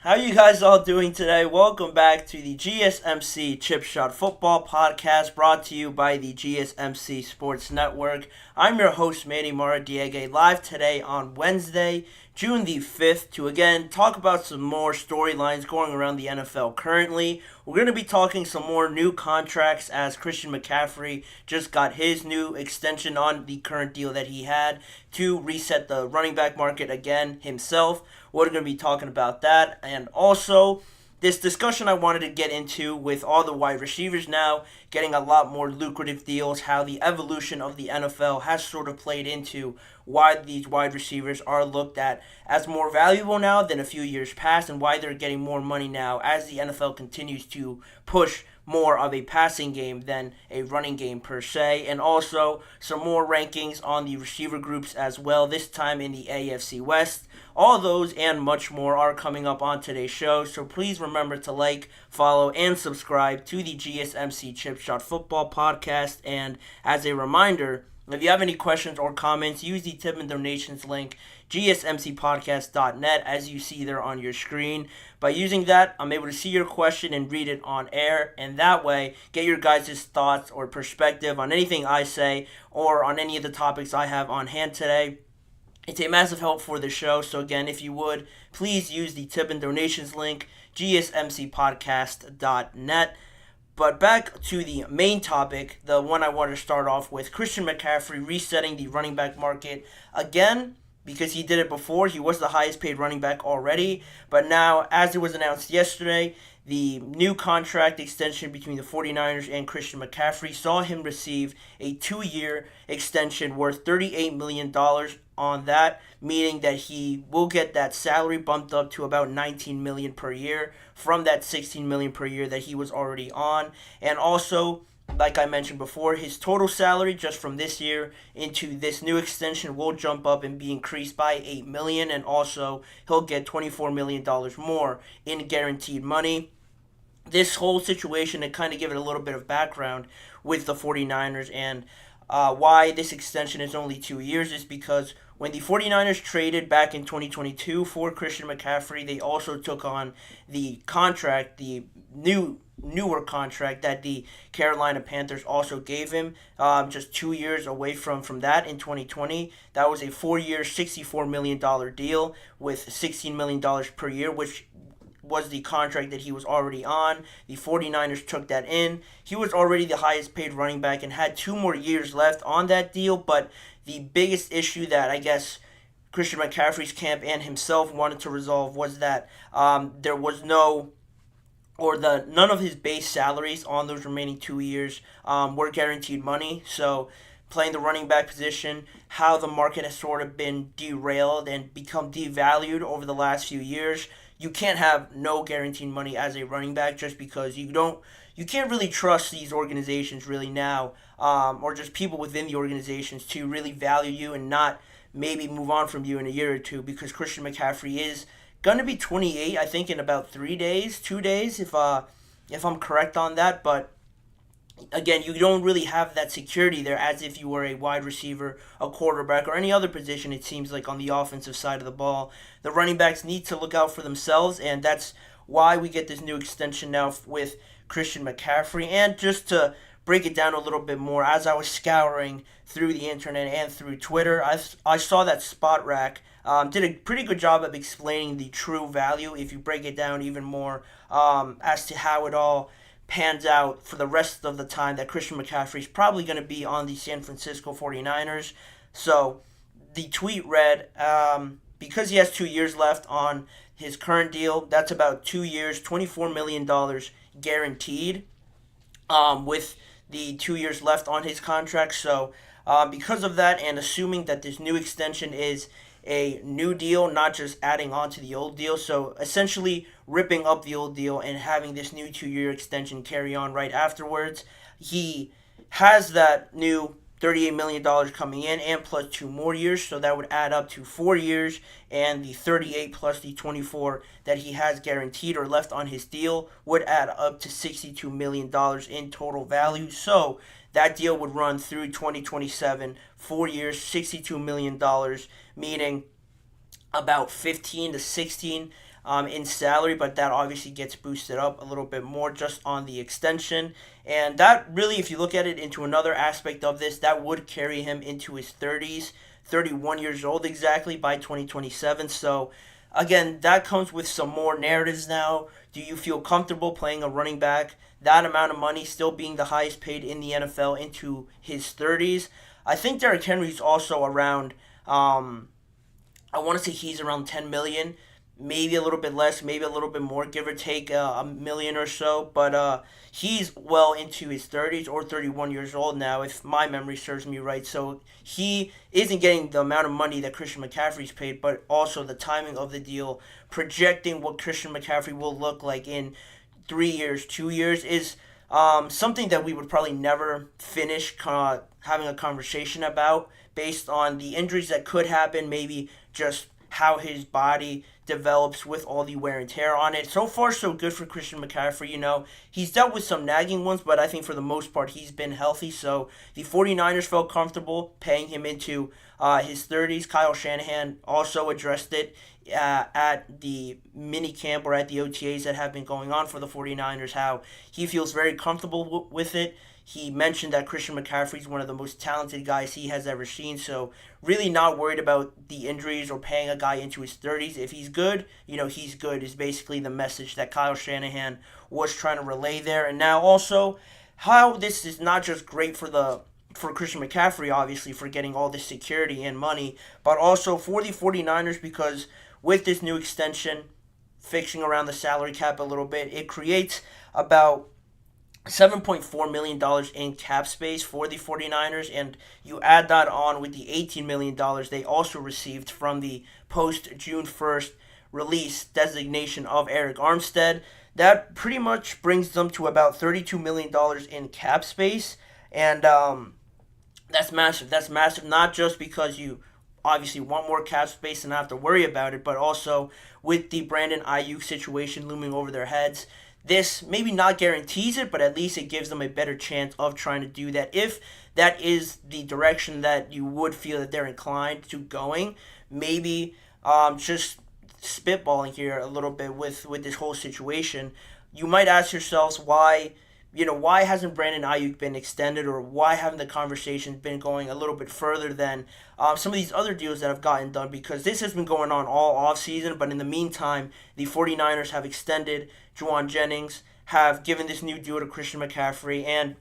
How you guys all doing today? Welcome back to the GSMC Chip Shot Football Podcast, brought to you by the GSMC Sports Network. I'm your host, Manny Maradiege, live today on Wednesday, June the 5th, to again talk about some more storylines going around the NFL currently. We're going to be talking some more new contracts, as Christian McCaffrey just got his new extension on the current deal that he had to reset the running back market again himself. We're going to be talking about that, and also this discussion I wanted to get into with all the wide receivers now getting a lot more lucrative deals, how the evolution of the NFL has sort of played into why these wide receivers are looked at as more valuable now than a few years past, and why they're getting more money now as the NFL continues to push more of a passing game than a running game per se, and also some more rankings on the receiver groups as well, this time in the AFC West. All those and much more are coming up on today's show, so please remember to like, follow, and subscribe to the GSMC Chip Shot Football Podcast. And as a reminder, if you have any questions or comments, use the tip and donations link, gsmcpodcast.net, as you see there on your screen. By using that, I'm able to see your question and read it on air, and that way get your guys' thoughts or perspective on anything I say or on any of the topics I have on hand today. It's a massive help for the show, so again, if you would, please use the tip and donations link, gsmcpodcast.net. But back to the main topic, the one I wanted to start off with, Christian McCaffrey resetting the running back market again, because he did it before. He was the highest paid running back already, but now, as it was announced yesterday, the new contract extension between the 49ers and Christian McCaffrey saw him receive a 2-year extension worth $38 million on that, meaning that he will get that salary bumped up to about $19 million per year from that $16 million per year that he was already on. And also, like I mentioned before, his total salary just from this year into this new extension will jump up and be increased by $8 million, and also he'll get $24 million more in guaranteed money. This whole situation, to kind of give it a little bit of background with the 49ers and why this extension is only 2 years, is because when the 49ers traded back in 2022 for Christian McCaffrey, they also took on the contract, the newer contract that the Carolina Panthers also gave him, just 2 years away from that in 2020. That was a 4-year, $64 million deal with $16 million per year, which was the contract that he was already on. The 49ers took that in. He was already the highest paid running back and had 2 more years left on that deal, but the biggest issue that I guess Christian McCaffrey's camp and himself wanted to resolve was that there was none of his base salaries on those remaining 2 years were guaranteed money. So playing the running back position, how the market has sort of been derailed and become devalued over the last few years, you can't have no guaranteed money as a running back, just because you can't really trust these organizations really now, or just people within the organizations to really value you and not maybe move on from you in a year or two, because Christian McCaffrey is going to be 28, I think, in about 2 days, if I'm correct on that. But again, you don't really have that security there as if you were a wide receiver, a quarterback, or any other position, it seems like, on the offensive side of the ball. The running backs need to look out for themselves, and that's why we get this new extension now with Christian McCaffrey. And just to break it down a little bit more, as I was scouring through the internet and through Twitter, I saw that Spot Rack did a pretty good job of explaining the true value, if you break it down even more, as to how it all pans out for the rest of the time that Christian McCaffrey is probably going to be on the San Francisco 49ers. So the tweet read, because he has 2 years left on his current deal, that's about 2 years, $24 million guaranteed, with the 2 years left on his contract. So because of that, and assuming that this new extension is a new deal, not just adding on to the old deal, so essentially ripping up the old deal and having this new 2 year extension carry on right afterwards, he has that new $38 million coming in and plus 2 more years, so that would add up to 4 years, and the 38 plus the 24 that he has guaranteed or left on his deal would add up to $62 million in total value. So that deal would run through 2027, 4 years, $62 million, meaning about 15 to 16 in salary, but that obviously gets boosted up a little bit more just on the extension. And that really, if you look at it into another aspect of this, that would carry him into his 30s, 31 years old exactly by 2027. So again, that comes with some more narratives now. Do you feel comfortable playing a running back that amount of money, still being the highest paid in the NFL into his 30s? I think Derrick Henry's also around, I want to say he's around 10 million, maybe a little bit less, maybe a little bit more, give or take a million or so. But he's well into his 30s or 31 years old now, if my memory serves me right. So he isn't getting the amount of money that Christian McCaffrey's paid, but also the timing of the deal, projecting what Christian McCaffrey will look like in 3 years, 2 years is something that we would probably never finish having a conversation about based on the injuries that could happen, maybe just how his body develops with all the wear and tear on it. So far, so good for Christian McCaffrey. He's dealt with some nagging ones, but I think for the most part, he's been healthy. So the 49ers felt comfortable paying him into his 30s. Kyle Shanahan also addressed it at the mini camp or at the OTAs that have been going on for the 49ers, how he feels very comfortable with it. He mentioned that Christian McCaffrey is one of the most talented guys he has ever seen, so really not worried about the injuries or paying a guy into his 30s. If he's good, he's good is basically the message that Kyle Shanahan was trying to relay there. And now also, how this is not just great for Christian McCaffrey, obviously, for getting all this security and money, but also for the 49ers, because with this new extension, fixing around the salary cap a little bit, it creates about $7.4 million in cap space for the 49ers, and you add that on with the $18 million they also received from the post-June 1st release designation of Eric Armstead. That pretty much brings them to about $32 million in cap space, and that's massive. That's massive, not just because you obviously want more cap space and not have to worry about it, but also with the Brandon Ayuk situation looming over their heads. This maybe not guarantees it, but at least it gives them a better chance of trying to do that. If that is the direction that you would feel that they're inclined to going, maybe just spitballing here a little bit with this whole situation, you might ask yourselves why hasn't Brandon Ayuk been extended, or why haven't the conversations been going a little bit further than some of these other deals that have gotten done, because this has been going on all offseason, but in the meantime, the 49ers have extended Juwan Jennings, have given this new deal to Christian McCaffrey, and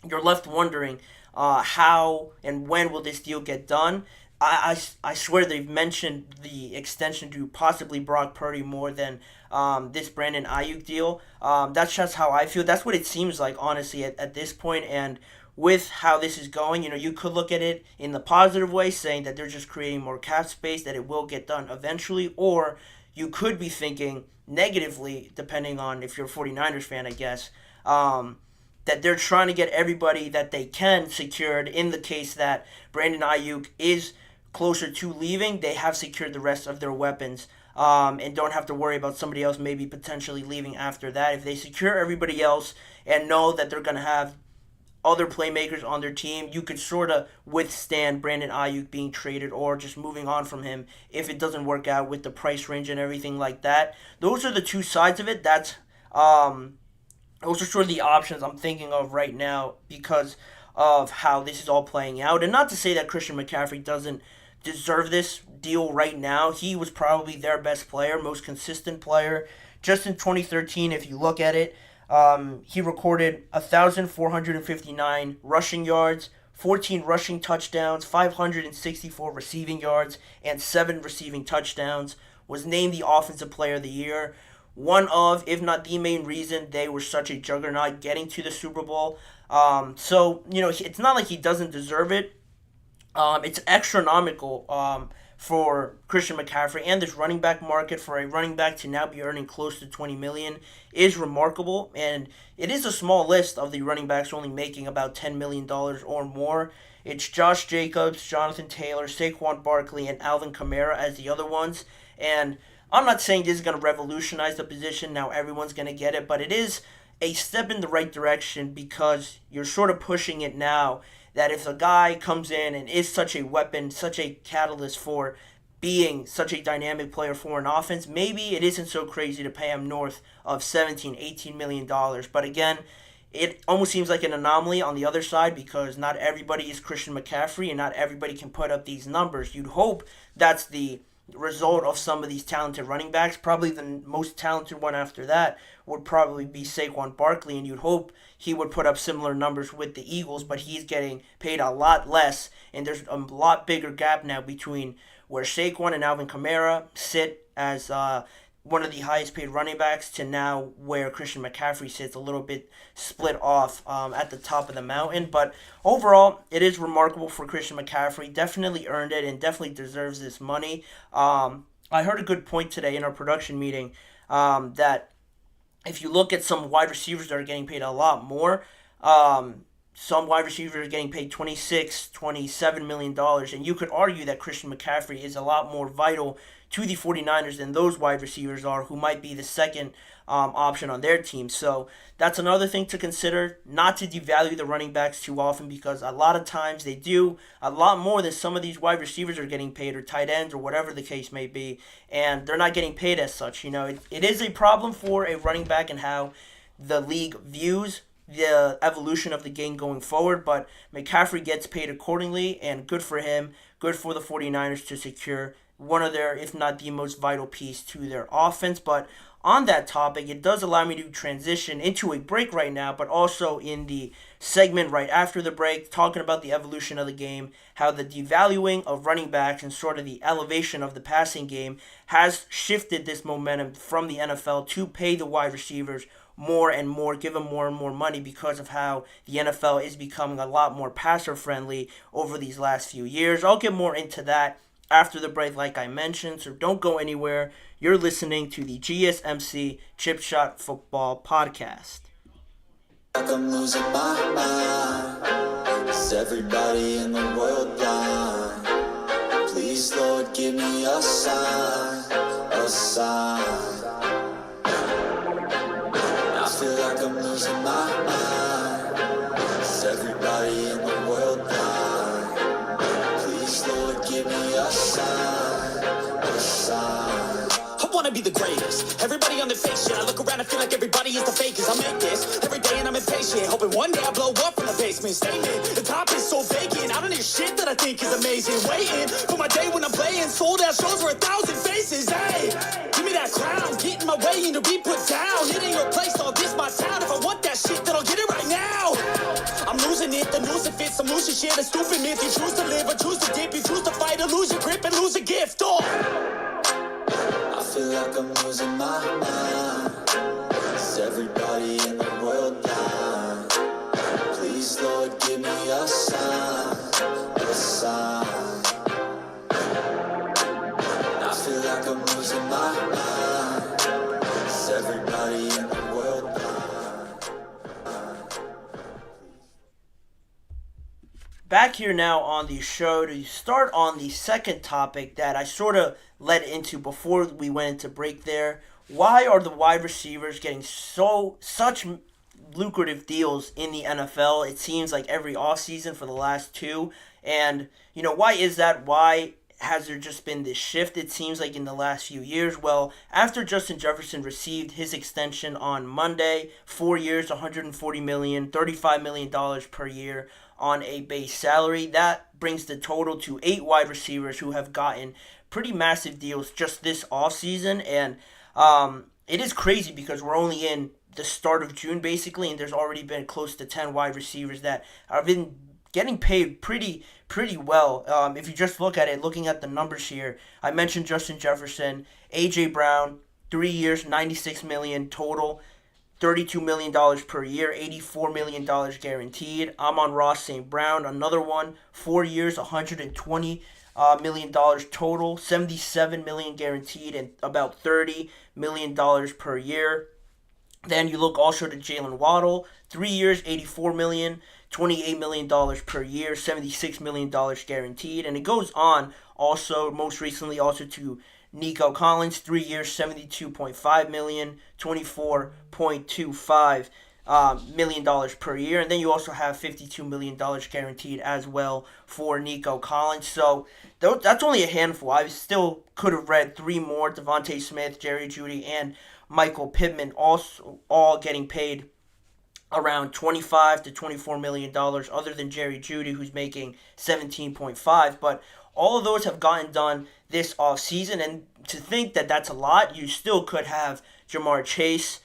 you're left wondering how and when will this deal get done. I swear they've mentioned the extension to possibly Brock Purdy more than this Brandon Ayuk deal. That's just how I feel. That's what it seems like, honestly, at this point. And with how this is going, you could look at it in the positive way, saying that they're just creating more cap space, that it will get done eventually. Or you could be thinking negatively, depending on if you're a 49ers fan, I guess, that they're trying to get everybody that they can secured in the case that Brandon Ayuk is closer to leaving. They have secured the rest of their weapons and don't have to worry about somebody else maybe potentially leaving after that. If they secure everybody else and know that they're going to have other playmakers on their team, you could sort of withstand Brandon Ayuk being traded or just moving on from him if it doesn't work out with the price range and everything like that. Those are the two sides of it. Those are sort of the options I'm thinking of right now because of how this is all playing out. And not to say that Christian McCaffrey doesn't deserve this deal right now. He was probably their best player, most consistent player. Just in 2013, if you look at it, he recorded 1,459 rushing yards, 14 rushing touchdowns, 564 receiving yards, and 7 receiving touchdowns. Was named the Offensive Player of the Year. One of, if not the main reason they were such a juggernaut getting to the Super Bowl. So, it's not like he doesn't deserve it. It's astronomical for Christian McCaffrey, and this running back market for a running back to now be earning close to 20 million is remarkable. And it is a small list of the running backs only making about $10 million or more. It's Josh Jacobs, Jonathan Taylor, Saquon Barkley, and Alvin Kamara as the other ones. And I'm not saying this is going to revolutionize the position. Now everyone's going to get it, but it is a step in the right direction because you're sort of pushing it now that if a guy comes in and is such a weapon, such a catalyst for being such a dynamic player for an offense, maybe it isn't so crazy to pay him north of 17, $18 million. But again, it almost seems like an anomaly on the other side because not everybody is Christian McCaffrey and not everybody can put up these numbers. You'd hope that's the result of some of these talented running backs. Probably the most talented one after that would probably be Saquon Barkley, and you'd hope he would put up similar numbers with the Eagles, but he's getting paid a lot less, and there's a lot bigger gap now between where Saquon and Alvin Kamara sit as one of the highest paid running backs to now where Christian McCaffrey sits, a little bit split off at the top of the mountain. But overall, it is remarkable for Christian McCaffrey. Definitely earned it and definitely deserves this money. I heard a good point today in our production meeting that if you look at some wide receivers that are getting paid a lot more, some wide receivers are getting paid $26, $27 million, and you could argue that Christian McCaffrey is a lot more vital to the 49ers than those wide receivers are, who might be the second option on their team. So that's another thing to consider, not to devalue the running backs too often, because a lot of times they do a lot more than some of these wide receivers are getting paid, or tight ends, or whatever the case may be, and they're not getting paid as such. It is a problem for a running back and how the league views the evolution of the game going forward, but McCaffrey gets paid accordingly, and good for him, good for the 49ers to secure one of their, if not the most vital piece to their offense. But on that topic, it does allow me to transition into a break right now, but also in the segment right after the break, talking about the evolution of the game, how the devaluing of running backs and sort of the elevation of the passing game has shifted this momentum from the NFL to pay the wide receivers more and more, give them more and more money because of how the NFL is becoming a lot more passer friendly over these last few years. I'll get more into that after the break, like I mentioned, so don't go anywhere. You're listening to the GSMC Chip Shot Football Podcast. Like I'm losing my mind. Is everybody in the world blind? Please, Lord, give me a sign, a sign. I feel like I'm losing my mind. Is everybody in the world blind? Please, Lord, give me a sign, a sign. I wanna be the greatest. Everybody on the fake shit. I look around and feel like everybody is the fakest. I make this every day and I'm impatient, hoping one day I blow up from the basement. Statement, the top is so vacant. I don't hear shit that I think is amazing. Waiting for my day when I'm playing sold out shows for 1,000 faces. Hey, give me that crown, get in my way and to be put down. It ain't your place, all this my town. If I want that shit, then I'll get it right now. I'm losing it, the news that fits. I'm losing shit, a stupid myth. You choose to live or choose to dip. You choose to fight or lose your grip and lose a gift. Oh, I feel like I'm losing my mind. Is everybody in the world blind? Please, Lord, give me a sign, a sign. I feel like I'm losing my mind. Is everybody in the world blind? Back here now on the show to start on the second topic that I sort of led into before we went into break there. Why are the wide receivers getting such lucrative deals in the NFL? It seems like every offseason for the last two. And, why is that? Why has there just been this shift, it seems like, in the last few years? Well, after Justin Jefferson received his extension on Monday, 4 years, $140 million, $35 million per year on a base salary, that brings the total to 8 wide receivers who have gotten pretty massive deals just this offseason. And it is crazy because we're only in the start of June, basically, and there's already been close to 10 wide receivers that have been getting paid pretty well. If you just look at it, looking at the numbers here, I mentioned Justin Jefferson, A.J. Brown, 3 years, $96 million total. $32 million per year, $84 million guaranteed. Amon-Ra St. Brown, another one, 4 years, $120 million total, $77 million guaranteed, and about $30 million per year. Then you look also to Jalen Waddle, 3 years, $84 million, $28 million per year, $76 million guaranteed. And it goes on also, most recently, also to Nico Collins, 3 years, $72.5 million, $24.25 million per year. And then you also have $52 million guaranteed as well for Nico Collins. So that's only a handful. I still could have read 3 more: Devontae Smith, Jerry Jeudy, and Michael Pittman, also all getting paid around $25 to $24 million, other than Jerry Jeudy, who's making 17.5. But all of those have gotten done this offseason, and to think that that's a lot, you still could have Jamar Chase,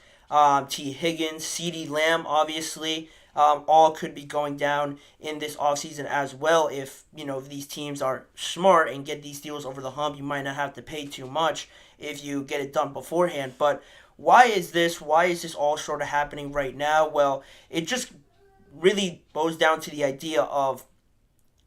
T. Higgins, CeeDee Lamb, obviously, all could be going down in this offseason as well. If these teams are smart and get these deals over the hump, you might not have to pay too much if you get it done beforehand. But why is this all sort of happening right now? Well, it just really boils down to the idea of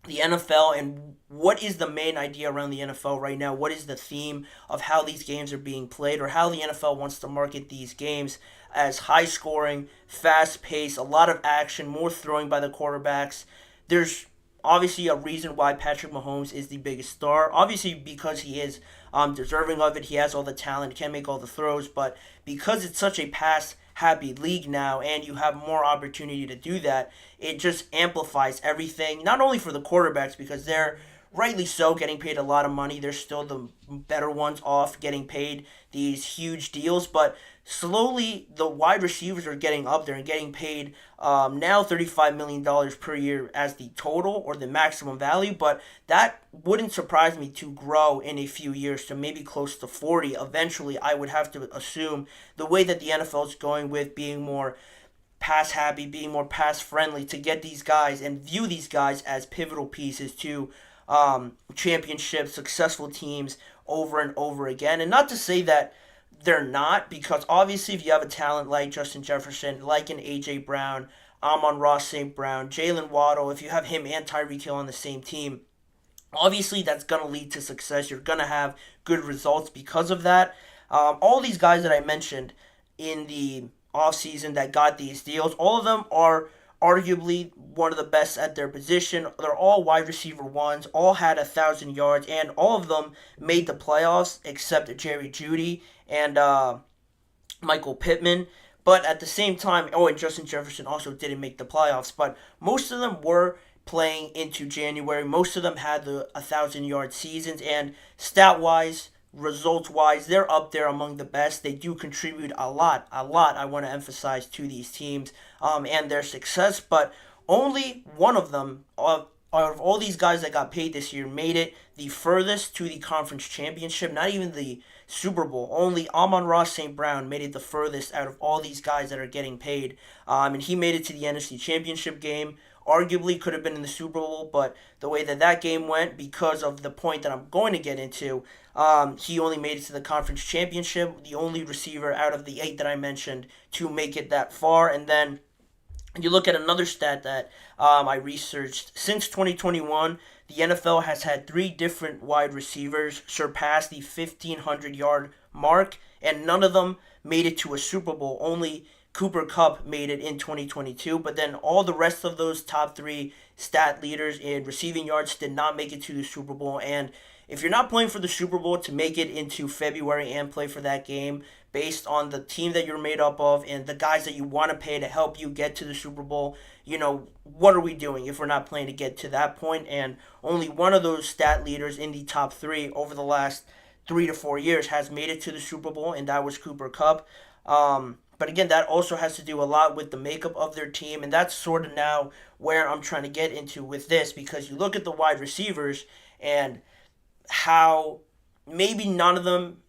the NFL and what is the main idea around the NFL right now. What is the theme of how these games are being played, or how the NFL wants to market these games as high scoring, fast paced, a lot of action, more throwing by the quarterbacks. There's obviously a reason why Patrick Mahomes is the biggest star. Obviously because he is deserving of it. He has all the talent, can't make all the throws, but because it's such a pass happy league now and you have more opportunity to do that, it just amplifies everything, not only for the quarterbacks, because they're rightly so getting paid a lot of money. They're still the better ones off getting paid these huge deals, but slowly the wide receivers are getting up there and getting paid now $35 million per year as the total or the maximum value, but that wouldn't surprise me to grow in a few years to maybe close to 40. Eventually, I would have to assume, the way that the NFL is going with being more pass happy, being more pass friendly, to get these guys and view these guys as pivotal pieces to championship successful teams over and over again. And not to say that they're not, because obviously if you have a talent like Justin Jefferson, like an A.J. Brown, Amon-Ra St. Brown, Jalen Waddle, if you have him and Tyreek Hill on the same team, obviously that's going to lead to success. You're going to have good results because of that. All these guys that I mentioned in the offseason that got these deals, all of them are arguably one of the best at their position. They're all wide receiver ones, all had 1,000 yards, and all of them made the playoffs except Jerry Jeudy and Michael Pittman. But at the same time, and Justin Jefferson also didn't make the playoffs, but most of them were playing into January. Most of them had the 1,000-yard seasons, and stat-wise, results-wise, they're up there among the best. They do contribute a lot, I want to emphasize, to these teams and their success, but only one of them, out of all these guys that got paid this year, made it the furthest to the conference championship, not even the Super Bowl. Only Amon-Ra St. Brown made it the furthest out of all these guys that are getting paid, and he made it to the NFC Championship game. Arguably could have been in the Super Bowl, but the way that game went, because of the point that I'm going to get into, he only made it to the conference championship, the only receiver out of the 8 that I mentioned to make it that far. And then you look at another stat that I researched. Since 2021, the NFL has had 3 different wide receivers surpass the 1,500-yard mark, and none of them made it to a Super Bowl. Only Cooper Kupp made it in 2022, but then all the rest of those top 3 stat leaders in receiving yards did not make it to the Super Bowl. And if you're not playing for the Super Bowl, to make it into February and play for that game based on the team that you're made up of and the guys that you want to pay to help you get to the Super Bowl, what are we doing if we're not playing to get to that point? And only one of those stat leaders in the top 3 over the last 3 to 4 years has made it to the Super Bowl, and that was Cooper Kupp. But again, that also has to do a lot with the makeup of their team, and that's sort of now where I'm trying to get into with this, because you look at the wide receivers and how maybe none of them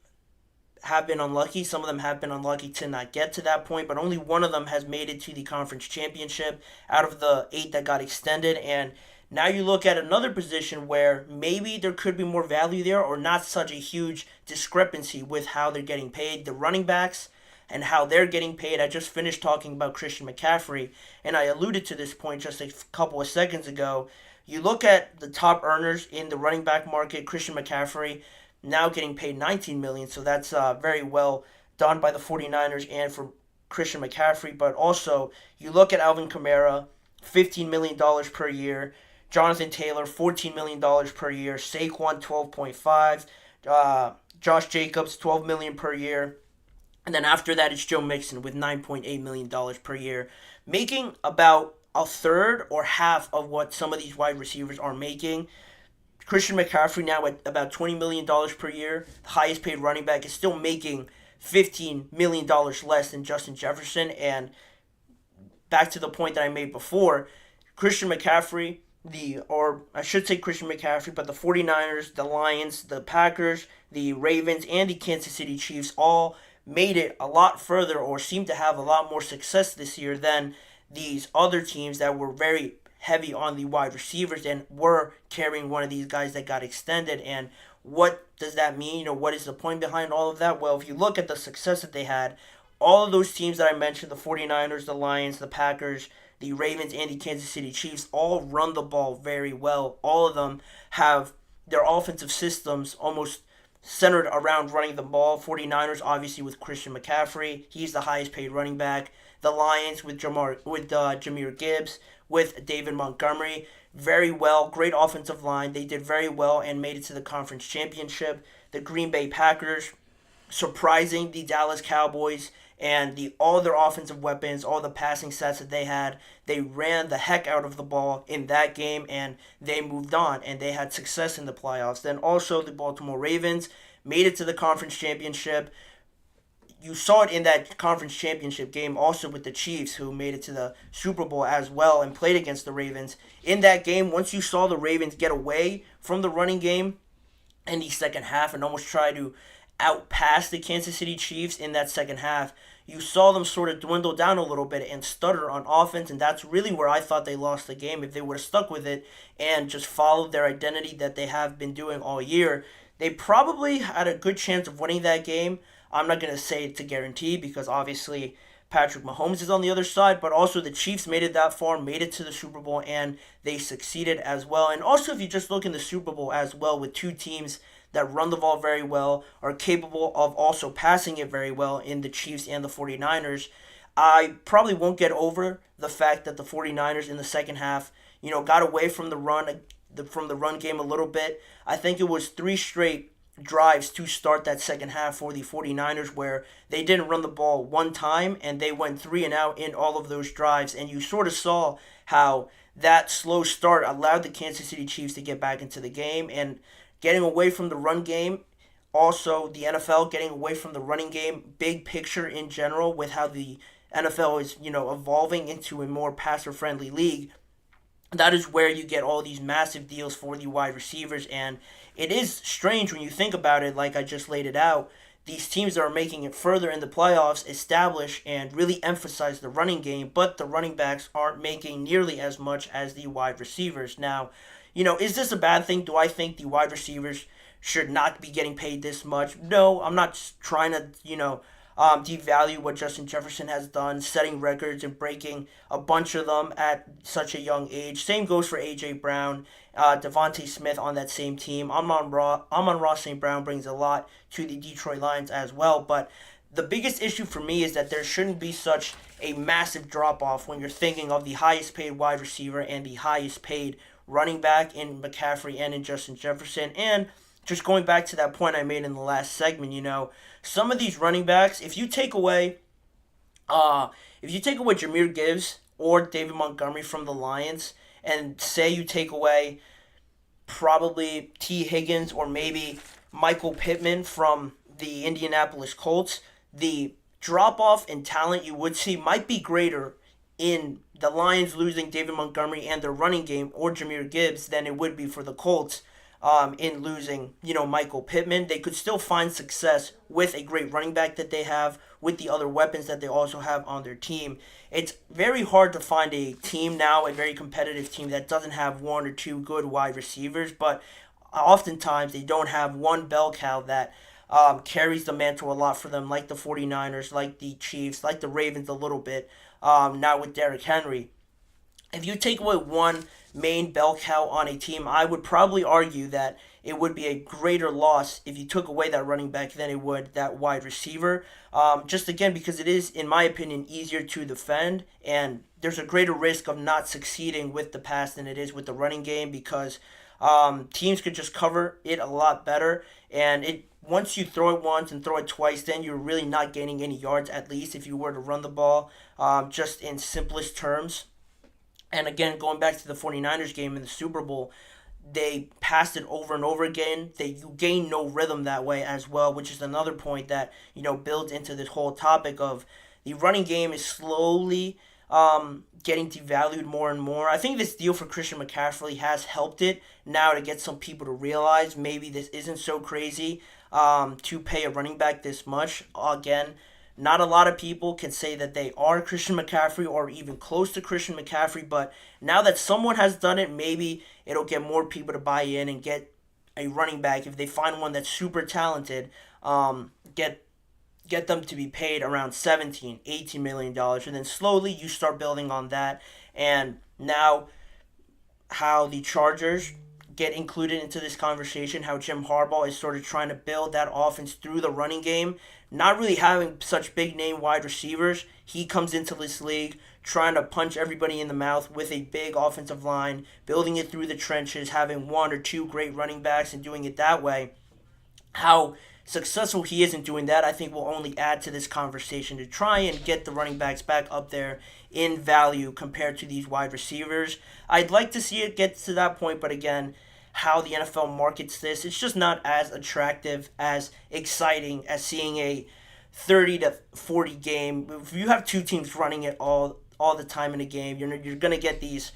have been unlucky. Some of them have been unlucky to not get to that point, but only one of them has made it to the conference championship out of the 8 that got extended. And now you look at another position where maybe there could be more value there, or not such a huge discrepancy with how they're getting paid. The running backs and how they're getting paid. I just finished talking about Christian McCaffrey, and I alluded to this point just a couple of seconds ago. You look at the top earners in the running back market, Christian McCaffrey now getting paid $19 million, so that's very well done by the 49ers and for Christian McCaffrey. But also, you look at Alvin Kamara, $15 million per year, Jonathan Taylor, $14 million per year, Saquon, 12.5, Josh Jacobs, $12 million per year, and then after that it's Joe Mixon with $9.8 million per year, making about a third or half of what some of these wide receivers are making. Christian McCaffrey now at about $20 million per year, the highest paid running back, is still making $15 million less than Justin Jefferson. And back to the point that I made before, Christian McCaffrey, Christian McCaffrey, but the 49ers, the Lions, the Packers, the Ravens, and the Kansas City Chiefs all made it a lot further or seem to have a lot more success this year than these other teams that were very heavy on the wide receivers and were carrying one of these guys that got extended. And what does that mean? What is the point behind all of that? Well, if you look at the success that they had, all of those teams that I mentioned, the 49ers, the Lions, the Packers, the Ravens, and the Kansas City Chiefs, all run the ball very well. All of them have their offensive systems almost centered around running the ball. 49ers, obviously, with Christian McCaffrey. He's the highest paid running back. The Lions with Jahmyr Gibbs, with David Montgomery. Very well. Great offensive line. They did very well and made it to the conference championship. The Green Bay Packers, surprising the Dallas Cowboys, and all their offensive weapons, all the passing sets that they had, they ran the heck out of the ball in that game, and they moved on, and they had success in the playoffs. Then also the Baltimore Ravens made it to the conference championship. You saw it in that conference championship game also with the Chiefs, who made it to the Super Bowl as well and played against the Ravens. In that game, once you saw the Ravens get away from the running game in the second half and almost try to outpass the Kansas City Chiefs in that second half, you saw them sort of dwindle down a little bit and stutter on offense, and that's really where I thought they lost the game. If they would have stuck with it and just followed their identity that they have been doing all year, they probably had a good chance of winning that game. I'm not going to say it's a guarantee because obviously Patrick Mahomes is on the other side, but also the Chiefs made it that far, made it to the Super Bowl, and they succeeded as well. And also, if you just look in the Super Bowl as well with two teams that run the ball very well, are capable of also passing it very well in the Chiefs and the 49ers, I probably won't get over the fact that the 49ers in the second half, got away from the run game a little bit. I think it was 3 straight drives to start that second half for the 49ers where they didn't run the ball one time and they went 3 and out in all of those drives, and you sort of saw how that slow start allowed the Kansas City Chiefs to get back into the game. And getting away from the run game, also the NFL getting away from the running game, big picture in general with how the NFL is, evolving into a more passer-friendly league. That is where you get all these massive deals for the wide receivers, and it is strange when you think about it, like I just laid it out. These teams that are making it further in the playoffs establish and really emphasize the running game, but the running backs aren't making nearly as much as the wide receivers. Now, is this a bad thing? Do I think the wide receivers should not be getting paid this much? No, I'm not trying to, devalue what Justin Jefferson has done, setting records and breaking a bunch of them at such a young age. Same goes for A.J. Brown, Devontae Smith on that same team. Amon-Ra St. Brown brings a lot to the Detroit Lions as well, but the biggest issue for me is that there shouldn't be such a massive drop-off when you're thinking of the highest paid wide receiver and the highest paid running back in McCaffrey and in Justin Jefferson. And just going back to that point I made in the last segment, some of these running backs, if you take away Jahmyr Gibbs or David Montgomery from the Lions, and say you take away probably T. Higgins or maybe Michael Pittman from the Indianapolis Colts, the drop-off in talent you would see might be greater in the Lions losing David Montgomery and their running game or Jahmyr Gibbs than it would be for the Colts in losing, Michael Pittman. They could still find success with a great running back that they have, with the other weapons that they also have on their team. It's very hard to find a team now, a very competitive team, that doesn't have 1 or 2 good wide receivers, but oftentimes they don't have one bell cow that carries the mantle a lot for them, like the 49ers, like the Chiefs, like the Ravens a little bit, now with Derrick Henry. If you take away one main bell cow on a team, I would probably argue that it would be a greater loss if you took away that running back than it would that wide receiver. Just again, because it is, in my opinion, easier to defend, and there's a greater risk of not succeeding with the pass than it is with the running game because teams could just cover it a lot better. And it once you throw it once and throw it twice, then you're really not gaining any yards, at least if you were to run the ball, just in simplest terms. And again, going back to the 49ers game in the Super Bowl, they passed it over and over again. You gain no rhythm that way as well, which is another point that, builds into this whole topic of the running game is slowly getting devalued more and more. I think this deal for Christian McCaffrey has helped it now to get some people to realize maybe this isn't so crazy to pay a running back this much. Again, not a lot of people can say that they are Christian McCaffrey or even close to Christian McCaffrey, but now that someone has done it, maybe it'll get more people to buy in and get a running back. If they find one that's super talented, get them to be paid around $17-18 million, and then slowly you start building on that. And now how the Chargers get included into this conversation, how Jim Harbaugh is sort of trying to build that offense through the running game, not really having such big name wide receivers. He comes into this league trying to punch everybody in the mouth with a big offensive line, building it through the trenches, having one or two great running backs and doing it that way. How successful he is in doing that, I think, will only add to this conversation to try and get the running backs back up there in value compared to these wide receivers. I'd like to see it get to that point, but again, how the NFL markets this, it's just not as attractive, as exciting as seeing a 30 to 40 game. If you have two teams running it all the time in a game, you're going to get these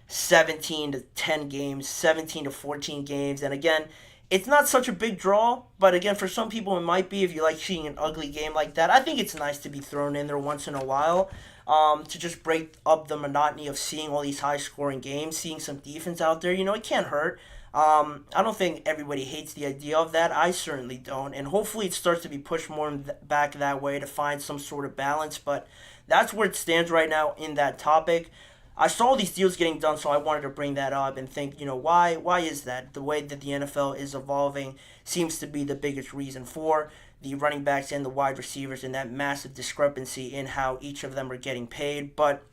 17 to 10 games, 17 to 14 games. And again, it's not such a big draw, but again, for some people it might be if you like seeing an ugly game like that. I think it's nice to be thrown in there once in a while to just break up the monotony of seeing all these high-scoring games, seeing some defense out there. It can't hurt. I don't think everybody hates the idea of that. I certainly don't, and hopefully it starts to be pushed more back that way to find some sort of balance, but that's where it stands right now in that topic. I saw these deals getting done, so I wanted to bring that up and think, why is that? The way that the NFL is evolving seems to be the biggest reason for the running backs and the wide receivers and that massive discrepancy in how each of them are getting paid. But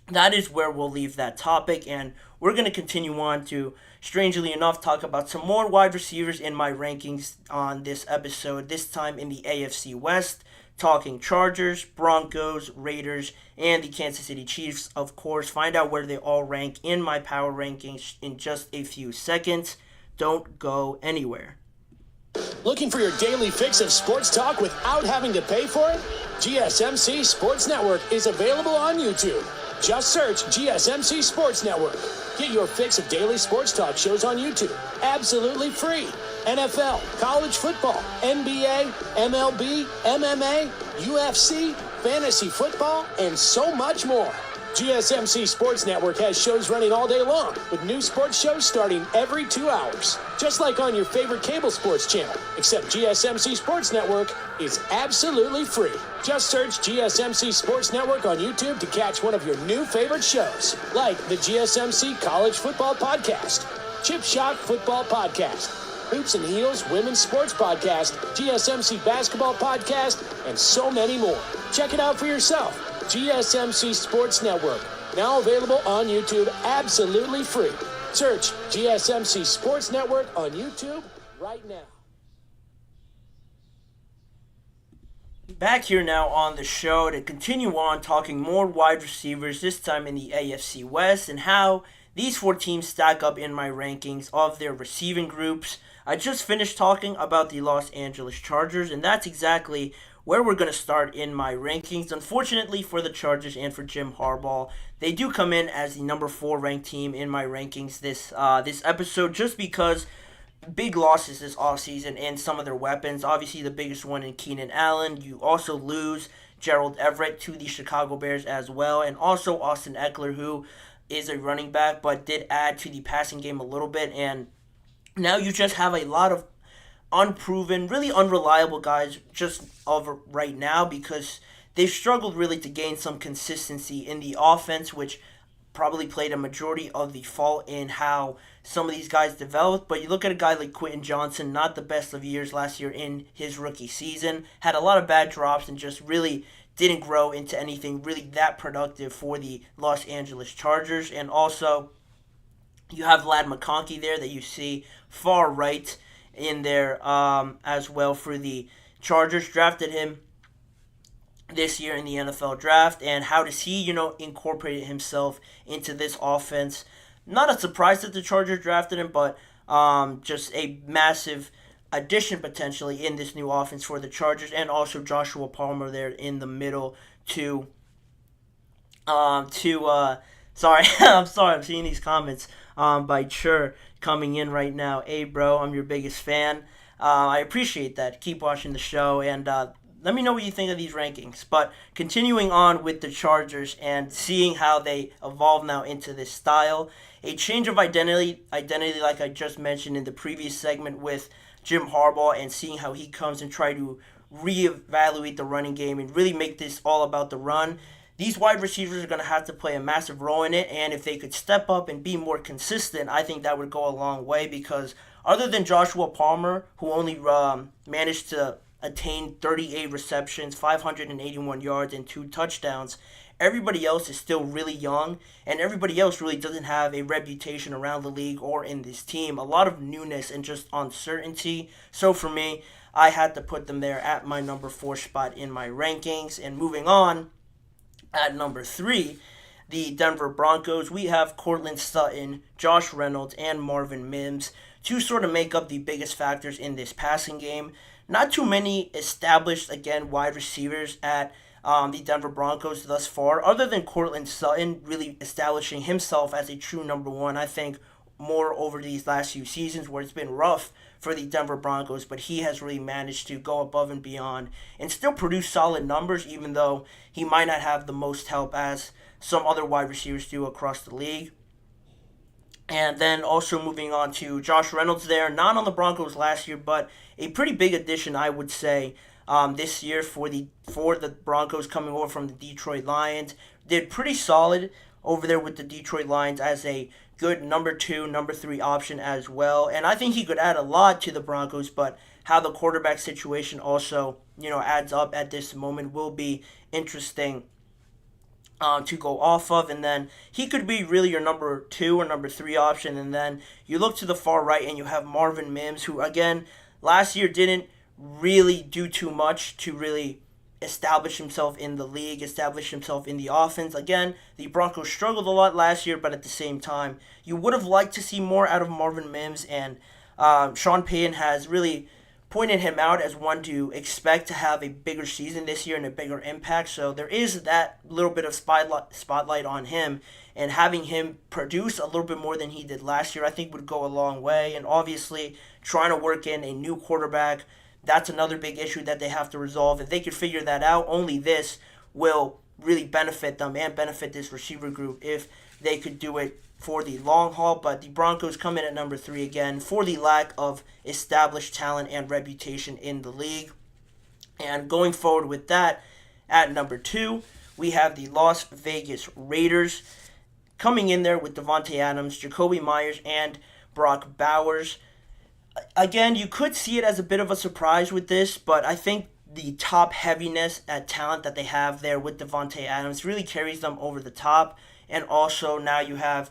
that is where we'll leave that topic, and we're going to continue on to, strangely enough, talk about some more wide receivers in my rankings on this episode, this time in the AFC West. Talking Chargers, Broncos, Raiders, and the Kansas City Chiefs, of course. Find out where they all rank in my power rankings in just a few seconds. Don't go anywhere. Looking for your daily fix of sports talk without having to pay for it? GSMC Sports Network is available on YouTube. Just search GSMC Sports Network. Get your fix of daily sports talk shows on YouTube, absolutely free. NFL, college football, NBA, MLB, MMA, UFC, fantasy football, and so much more. GSMC Sports Network has shows running all day long, with new sports shows starting every 2 hours. Just like on your favorite cable sports channel, except GSMC Sports Network is absolutely free. Just search GSMC Sports Network on YouTube to catch one of your new favorite shows, like the GSMC College Football Podcast, Chip Shot Football Podcast, Hoops and Heels Women's Sports Podcast, GSMC Basketball Podcast, and so many more. Check it out for yourself. GSMC Sports Network, now available on YouTube absolutely free. Search GSMC Sports Network on YouTube right now. Back here now on the show to continue on talking more wide receivers, this time in the AFC West, and how these four teams stack up in my rankings of their receiving groups. I just finished talking about the Los Angeles Chargers, and that's exactly where we're going to start in my rankings. Unfortunately for the Chargers and for Jim Harbaugh, they do come in as the number 4 ranked team in my rankings this episode, just because big losses this offseason and some of their weapons. Obviously the biggest one in Keenan Allen. You also lose Gerald Everett to the Chicago Bears as well, and also Austin Eckler, who is a running back but did add to the passing game a little bit, and now you just have a lot of unproven, really unreliable guys just of right now because they've struggled really to gain some consistency in the offense, which probably played a majority of the fault in how some of these guys developed. But you look at a guy like Quentin Johnson, not the best of years last year in his rookie season, had a lot of bad drops and just really didn't grow into anything really that productive for the Los Angeles Chargers. And also, you have Vlad McConkey there that you see far right in there as well for the Chargers. Drafted him this year in the NFL draft, and how does he, incorporate himself into this offense? Not a surprise that the Chargers drafted him, but just a massive addition potentially in this new offense for the Chargers, and also Joshua Palmer there in the middle sorry, I'm seeing these comments by Chur coming in right now. Hey, bro, I'm your biggest fan. I appreciate that. Keep watching the show, and let me know what you think of these rankings. But continuing on with the Chargers and seeing how they evolve now into this style, a change of identity like I just mentioned in the previous segment with Jim Harbaugh, and seeing how he comes and try to reevaluate the running game and really make this all about the run. These wide receivers are going to have to play a massive role in it, and if they could step up and be more consistent, I think that would go a long way, because other than Joshua Palmer, who only managed to attain 38 receptions, 581 yards, and 2 touchdowns, everybody else is still really young, and everybody else really doesn't have a reputation around the league or in this team. A lot of newness and just uncertainty. So for me, I had to put them there at my number 4 spot in my rankings. And moving on, at number 3, the Denver Broncos, we have Courtland Sutton, Josh Reynolds, and Marvin Mims to sort of make up the biggest factors in this passing game. Not too many established, again, wide receivers at the Denver Broncos thus far, other than Courtland Sutton really establishing himself as a true number 1. I think more over these last few seasons where it's been rough for the Denver Broncos, but he has really managed to go above and beyond and still produce solid numbers, even though he might not have the most help as some other wide receivers do across the league. And then also moving on to Josh Reynolds there, not on the Broncos last year, but a pretty big addition, I would say, this year for the Broncos, coming over from the Detroit Lions. Did pretty solid over there with the Detroit Lions as a good number 2, number 3 option as well. And I think he could add a lot to the Broncos, but how the quarterback situation also, adds up at this moment will be interesting to go off of. And then he could be really your number 2 or number 3 option. And then you look to the far right and you have Marvin Mims, who again last year didn't really do too much to really establish himself in the league, establish himself in the offense. Again, the Broncos struggled a lot last year, but at the same time, you would have liked to see more out of Marvin Mims, and Sean Payton has really pointed him out as one to expect to have a bigger season this year and a bigger impact. So there is that little bit of spotlight on him, and having him produce a little bit more than he did last year, I think would go a long way. And obviously, trying to work in a new quarterback, that's another big issue that they have to resolve. If they could figure that out, only this will really benefit them and benefit this receiver group if they could do it for the long haul. But the Broncos come in at number 3 again for the lack of established talent and reputation in the league. And going forward with that, at number 2, we have the Las Vegas Raiders coming in there with Devontae Adams, Jacoby Myers, and Brock Bowers. Again, you could see it as a bit of a surprise with this, but I think the top heaviness at talent that they have there with Devontae Adams really carries them over the top. And also now you have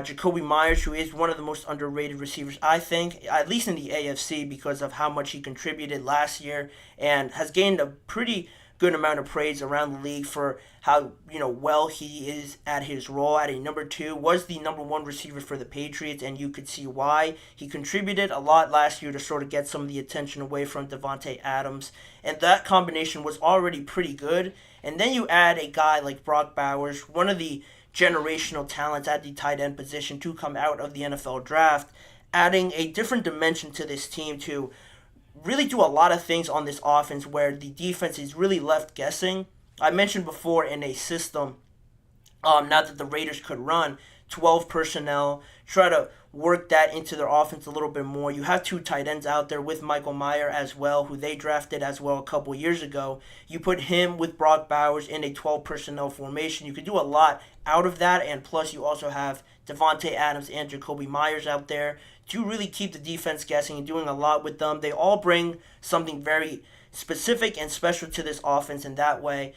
Jacoby Myers, who is one of the most underrated receivers, I think, at least in the AFC, because of how much he contributed last year and has gained a pretty good amount of praise around the league for how well he is at his role at a number 2. Was the number 1 receiver for the Patriots, and you could see why. He contributed a lot last year to sort of get some of the attention away from Devontae Adams, and that combination was already pretty good. And then you add a guy like Brock Bowers, one of the generational talents at the tight end position to come out of the NFL draft, adding a different dimension to this team to really do a lot of things on this offense where the defense is really left guessing. I mentioned before in a system, now that the Raiders could run, 12 personnel, try to work that into their offense a little bit more. You have 2 tight ends out there with Michael Mayer as well, who they drafted as well a couple years ago. You put him with Brock Bowers in a 12 personnel formation. You could do a lot out of that, and plus you also have Devontae Adams and Jacoby Myers out there to really keep the defense guessing and doing a lot with them. They all bring something very specific and special to this offense in that way.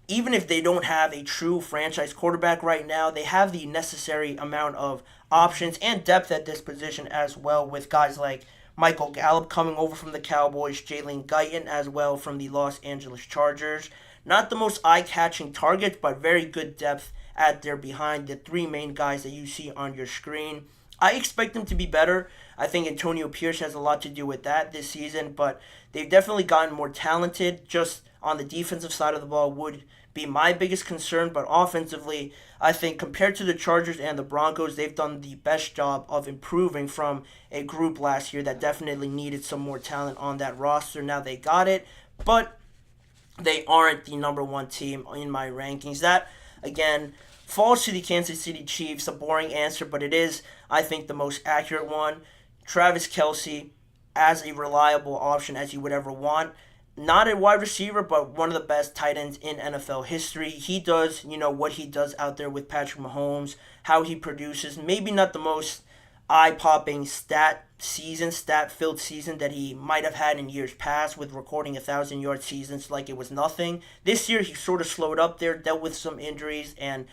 Even if they don't have a true franchise quarterback right now, they have the necessary amount of options and depth at this position as well, with guys like Michael Gallup coming over from the Cowboys, Jalen Guyton as well from the Los Angeles Chargers. Not the most eye-catching targets, but very good depth at their behind the 3 main guys that you see on your screen. I expect them to be better. I think Antonio Pierce has a lot to do with that this season, but they've definitely gotten more talented. Just on the defensive side of the ball would be my biggest concern, but offensively, I think compared to the Chargers and the Broncos, they've done the best job of improving from a group last year that definitely needed some more talent on that roster. Now they got it, but they aren't the number 1 team in my rankings. That, again, falls to the Kansas City Chiefs, a boring answer, but it is, I think, the most accurate one. Travis Kelce as a reliable option as you would ever want. Not a wide receiver, but one of the best tight ends in NFL history. He does, what he does out there with Patrick Mahomes, how he produces. Maybe not the most eye-popping stat-filled season that he might have had in years past with recording 1,000-yard seasons like it was nothing. This year, he sort of slowed up there, dealt with some injuries, and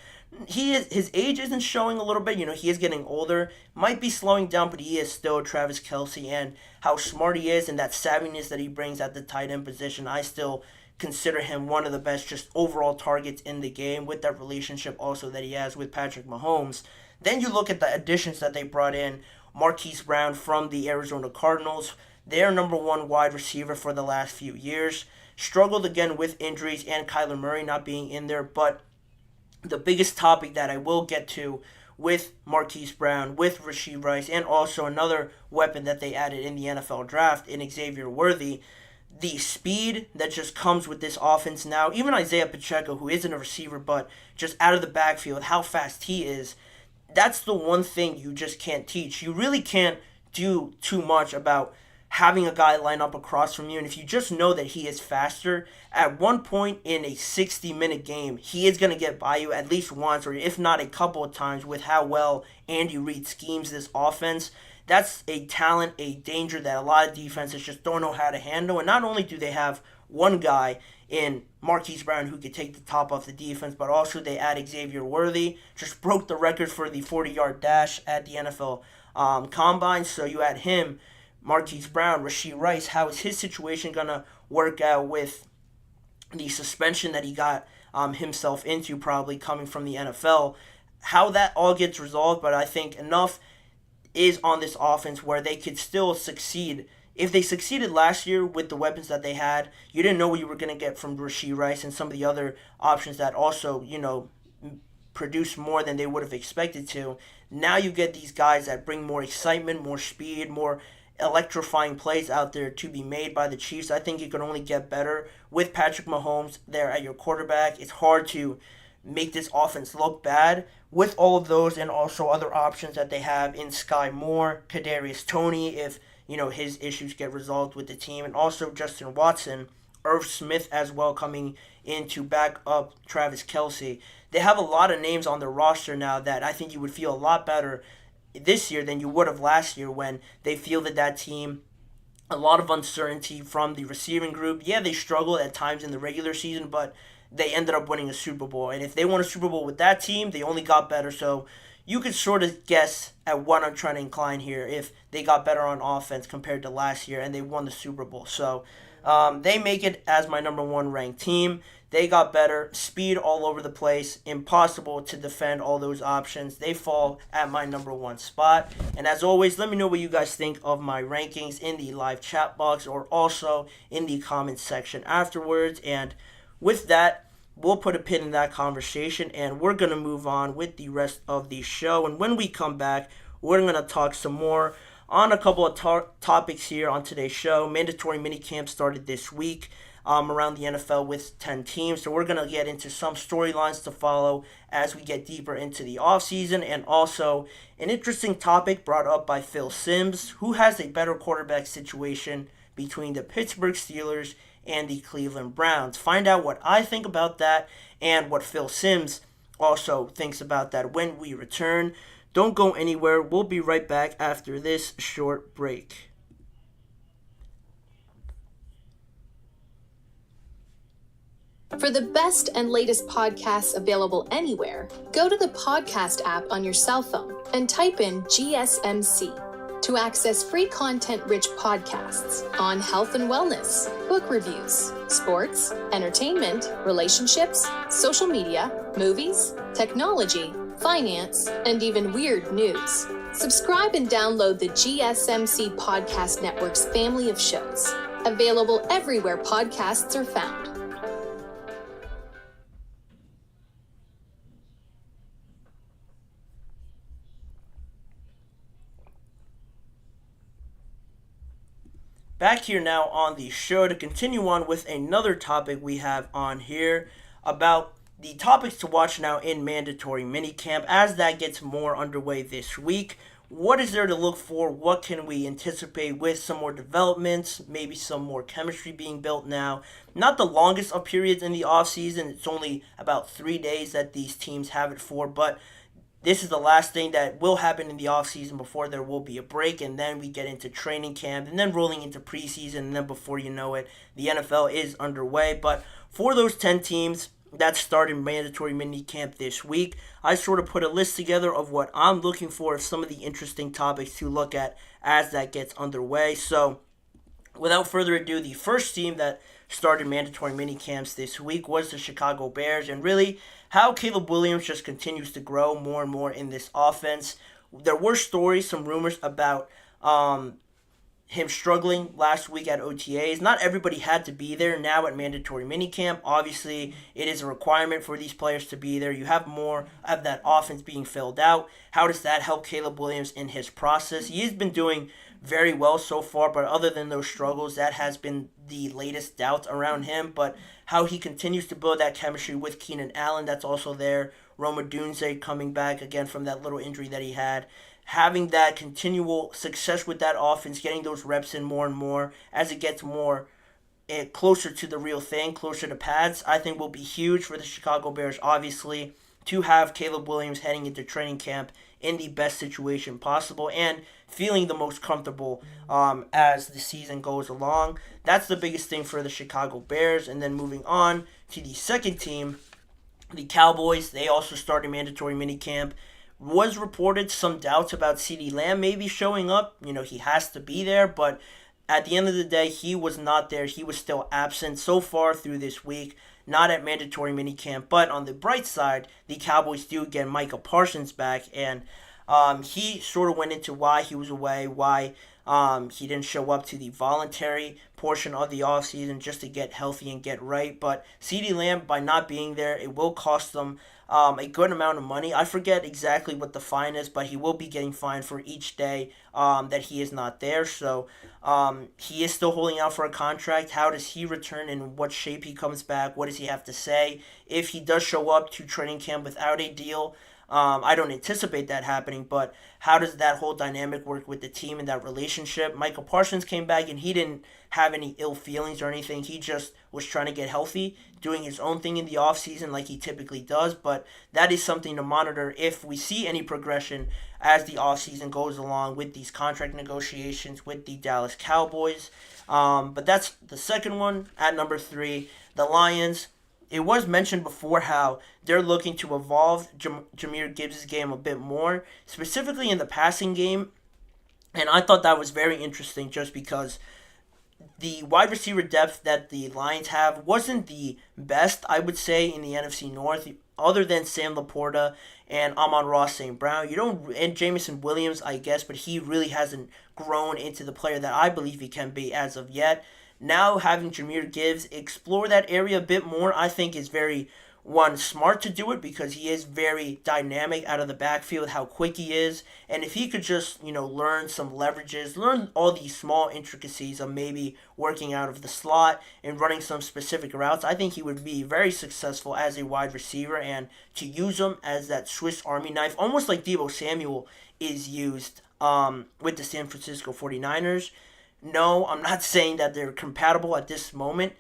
his age isn't showing a little bit. He is getting older. Might be slowing down, but he is still Travis Kelce, and how smart he is and that savviness that he brings at the tight end position, I still consider him one of the best just overall targets in the game, with that relationship also that he has with Patrick Mahomes. Then you look at the additions that they brought in. Marquise Brown from the Arizona Cardinals, their number 1 wide receiver for the last few years. Struggled again with injuries and Kyler Murray not being in there, but the biggest topic that I will get to with Marquise Brown, with Rashee Rice, and also another weapon that they added in the NFL draft in Xavier Worthy, the speed that just comes with this offense now. Even Isaiah Pacheco, who isn't a receiver, but just out of the backfield, how fast he is, that's the one thing you just can't teach. You really can't do too much about having a guy line up across from you, and if you just know that he is faster, at one point in a 60-minute game, he is going to get by you at least once, or if not a couple of times, with how well Andy Reid schemes this offense. That's a talent, a danger that a lot of defenses just don't know how to handle, and not only do they have one guy in Marquise Brown who could take the top off the defense, but also they add Xavier Worthy, just broke the record for the 40-yard dash at the NFL Combine, so you add him, Marquise Brown, Rashee Rice. How is his situation going to work out with the suspension that he got himself into, probably coming from the NFL? How that all gets resolved, but I think enough is on this offense where they could still succeed. If they succeeded last year with the weapons that they had, you didn't know what you were going to get from Rashee Rice and some of the other options that also, produce more than they would have expected to. Now you get these guys that bring more excitement, more speed, more electrifying plays out there to be made by the Chiefs. I think it could only get better with Patrick Mahomes there at your quarterback. It's hard to make this offense look bad with all of those and also other options that they have in Sky Moore, Kadarius Toney, if his issues get resolved with the team, and also Justin Watson, Irv Smith as well coming in to back up Travis Kelce. They have a lot of names on their roster now that I think you would feel a lot better this year than you would have last year, when they fielded that team. A lot of uncertainty from the receiving group. Yeah, they struggled at times in the regular season, but they ended up winning a Super Bowl. And if they won a Super Bowl with that team, they only got better. So you could sort of guess at what I'm trying to incline here if they got better on offense compared to last year and they won the Super Bowl. So they make it as my number 1 ranked team. They got better, speed all over the place, impossible to defend all those options. They fall at my number 1 spot. And as always, let me know what you guys think of my rankings in the live chat box or also in the comments section afterwards. And with that, we'll put a pin in that conversation and we're going to move on with the rest of the show. And when we come back, we're going to talk some more on a couple of topics here on today's show. Mandatory minicamp started this week. around the NFL with 10 teams. So we're going to get into some storylines to follow as we get deeper into the offseason, and also an interesting topic brought up by Phil Simms: who has a better quarterback situation between the Pittsburgh Steelers and the Cleveland Browns. Find out what I think about that and what Phil Simms also thinks about that when we return. Don't go anywhere. We'll be right back after this short break. For the best and latest podcasts available anywhere, go to the podcast app on your cell phone and type in GSMC to access free content-rich podcasts on health and wellness, book reviews, sports, entertainment, relationships, social media, movies, technology, finance, and even weird news. Subscribe and download the GSMC Podcast Network's family of shows, available everywhere podcasts are found. Back here now on the show to continue on with another topic we have on here about the topics to watch now in mandatory minicamp as that gets more underway this week. What is there to look for? What can we anticipate with some more developments, maybe some more chemistry being built now? Not the longest of periods in the offseason. It's only about 3 days that these teams have it for, but this is the last thing that will happen in the offseason before there will be a break, and then we get into training camp, and then rolling into preseason, and then before you know it, the NFL is underway. But for those 10 teams that started mandatory minicamp this week, I sort of put a list together of what I'm looking for, some of the interesting topics to look at as that gets underway. So without further ado, the first team that started mandatory minicamps this week was the Chicago Bears, and really how Caleb Williams just continues to grow more and more in this offense. There were stories, some rumors about him struggling last week at OTAs. Not everybody had to be there now at mandatory minicamp. Obviously, it is a requirement for these players to be there. You have more of that offense being filled out. How does that help Caleb Williams in his process? He has been doing very well so far, but other than those struggles, that has been the latest doubt around him. But how he continues to build that chemistry with Keenan Allen, that's also there. Rome Odunze coming back again from that little injury that he had. Having that continual success with that offense, getting those reps in more and more as it gets more closer to the real thing, closer to pads, I think will be huge for the Chicago Bears, obviously, to have Caleb Williams heading into training camp in the best situation possible and feeling the most comfortable as the season goes along. That's the biggest thing for the Chicago Bears. And then moving on to the second team, the Cowboys. They also started mandatory minicamp. Was reported some doubts about CeeDee Lamb maybe showing up. You know, he has to be there, but at the end of the day, he was not there. He was still absent so far through this week, not at mandatory minicamp. But on the bright side, the Cowboys do get Micah Parsons back, and he sort of went into why he was away, why he didn't show up to the voluntary portion of the offseason just to get healthy and get right. But CeeDee Lamb, by not being there, it will cost them a good amount of money. I forget exactly what the fine is, but he will be getting fined for each day that he is not there. So he is still holding out for a contract. How does he return? In what shape he comes back? What does he have to say? If he does show up to training camp without a deal, I don't anticipate that happening, but how does that whole dynamic work with the team and that relationship? Michael Parsons came back and he didn't have any ill feelings or anything. He just was trying to get healthy, doing his own thing in the offseason like he typically does, but that is something to monitor if we see any progression as the offseason goes along with these contract negotiations with the Dallas Cowboys. But that's the second one. At number 3, the Lions. It was mentioned before how they're looking to evolve Jahmyr Gibbs' game a bit more, specifically in the passing game. And I thought that was very interesting just because the wide receiver depth that the Lions have wasn't the best, I would say, in the NFC North, other than Sam Laporta and Amon-Ra St. Brown. And Jameson Williams, I guess, but he really hasn't grown into the player that I believe he can be as of yet. Now having Jahmyr Gibbs explore that area a bit more, I think is very smart to do it because he is very dynamic out of the backfield, how quick he is. And if he could just, learn some leverages, learn all these small intricacies of maybe working out of the slot and running some specific routes, I think he would be very successful as a wide receiver. And to use him as that Swiss Army knife, almost like Deebo Samuel is used with the San Francisco 49ers. No, I'm not saying that they're compatible at this moment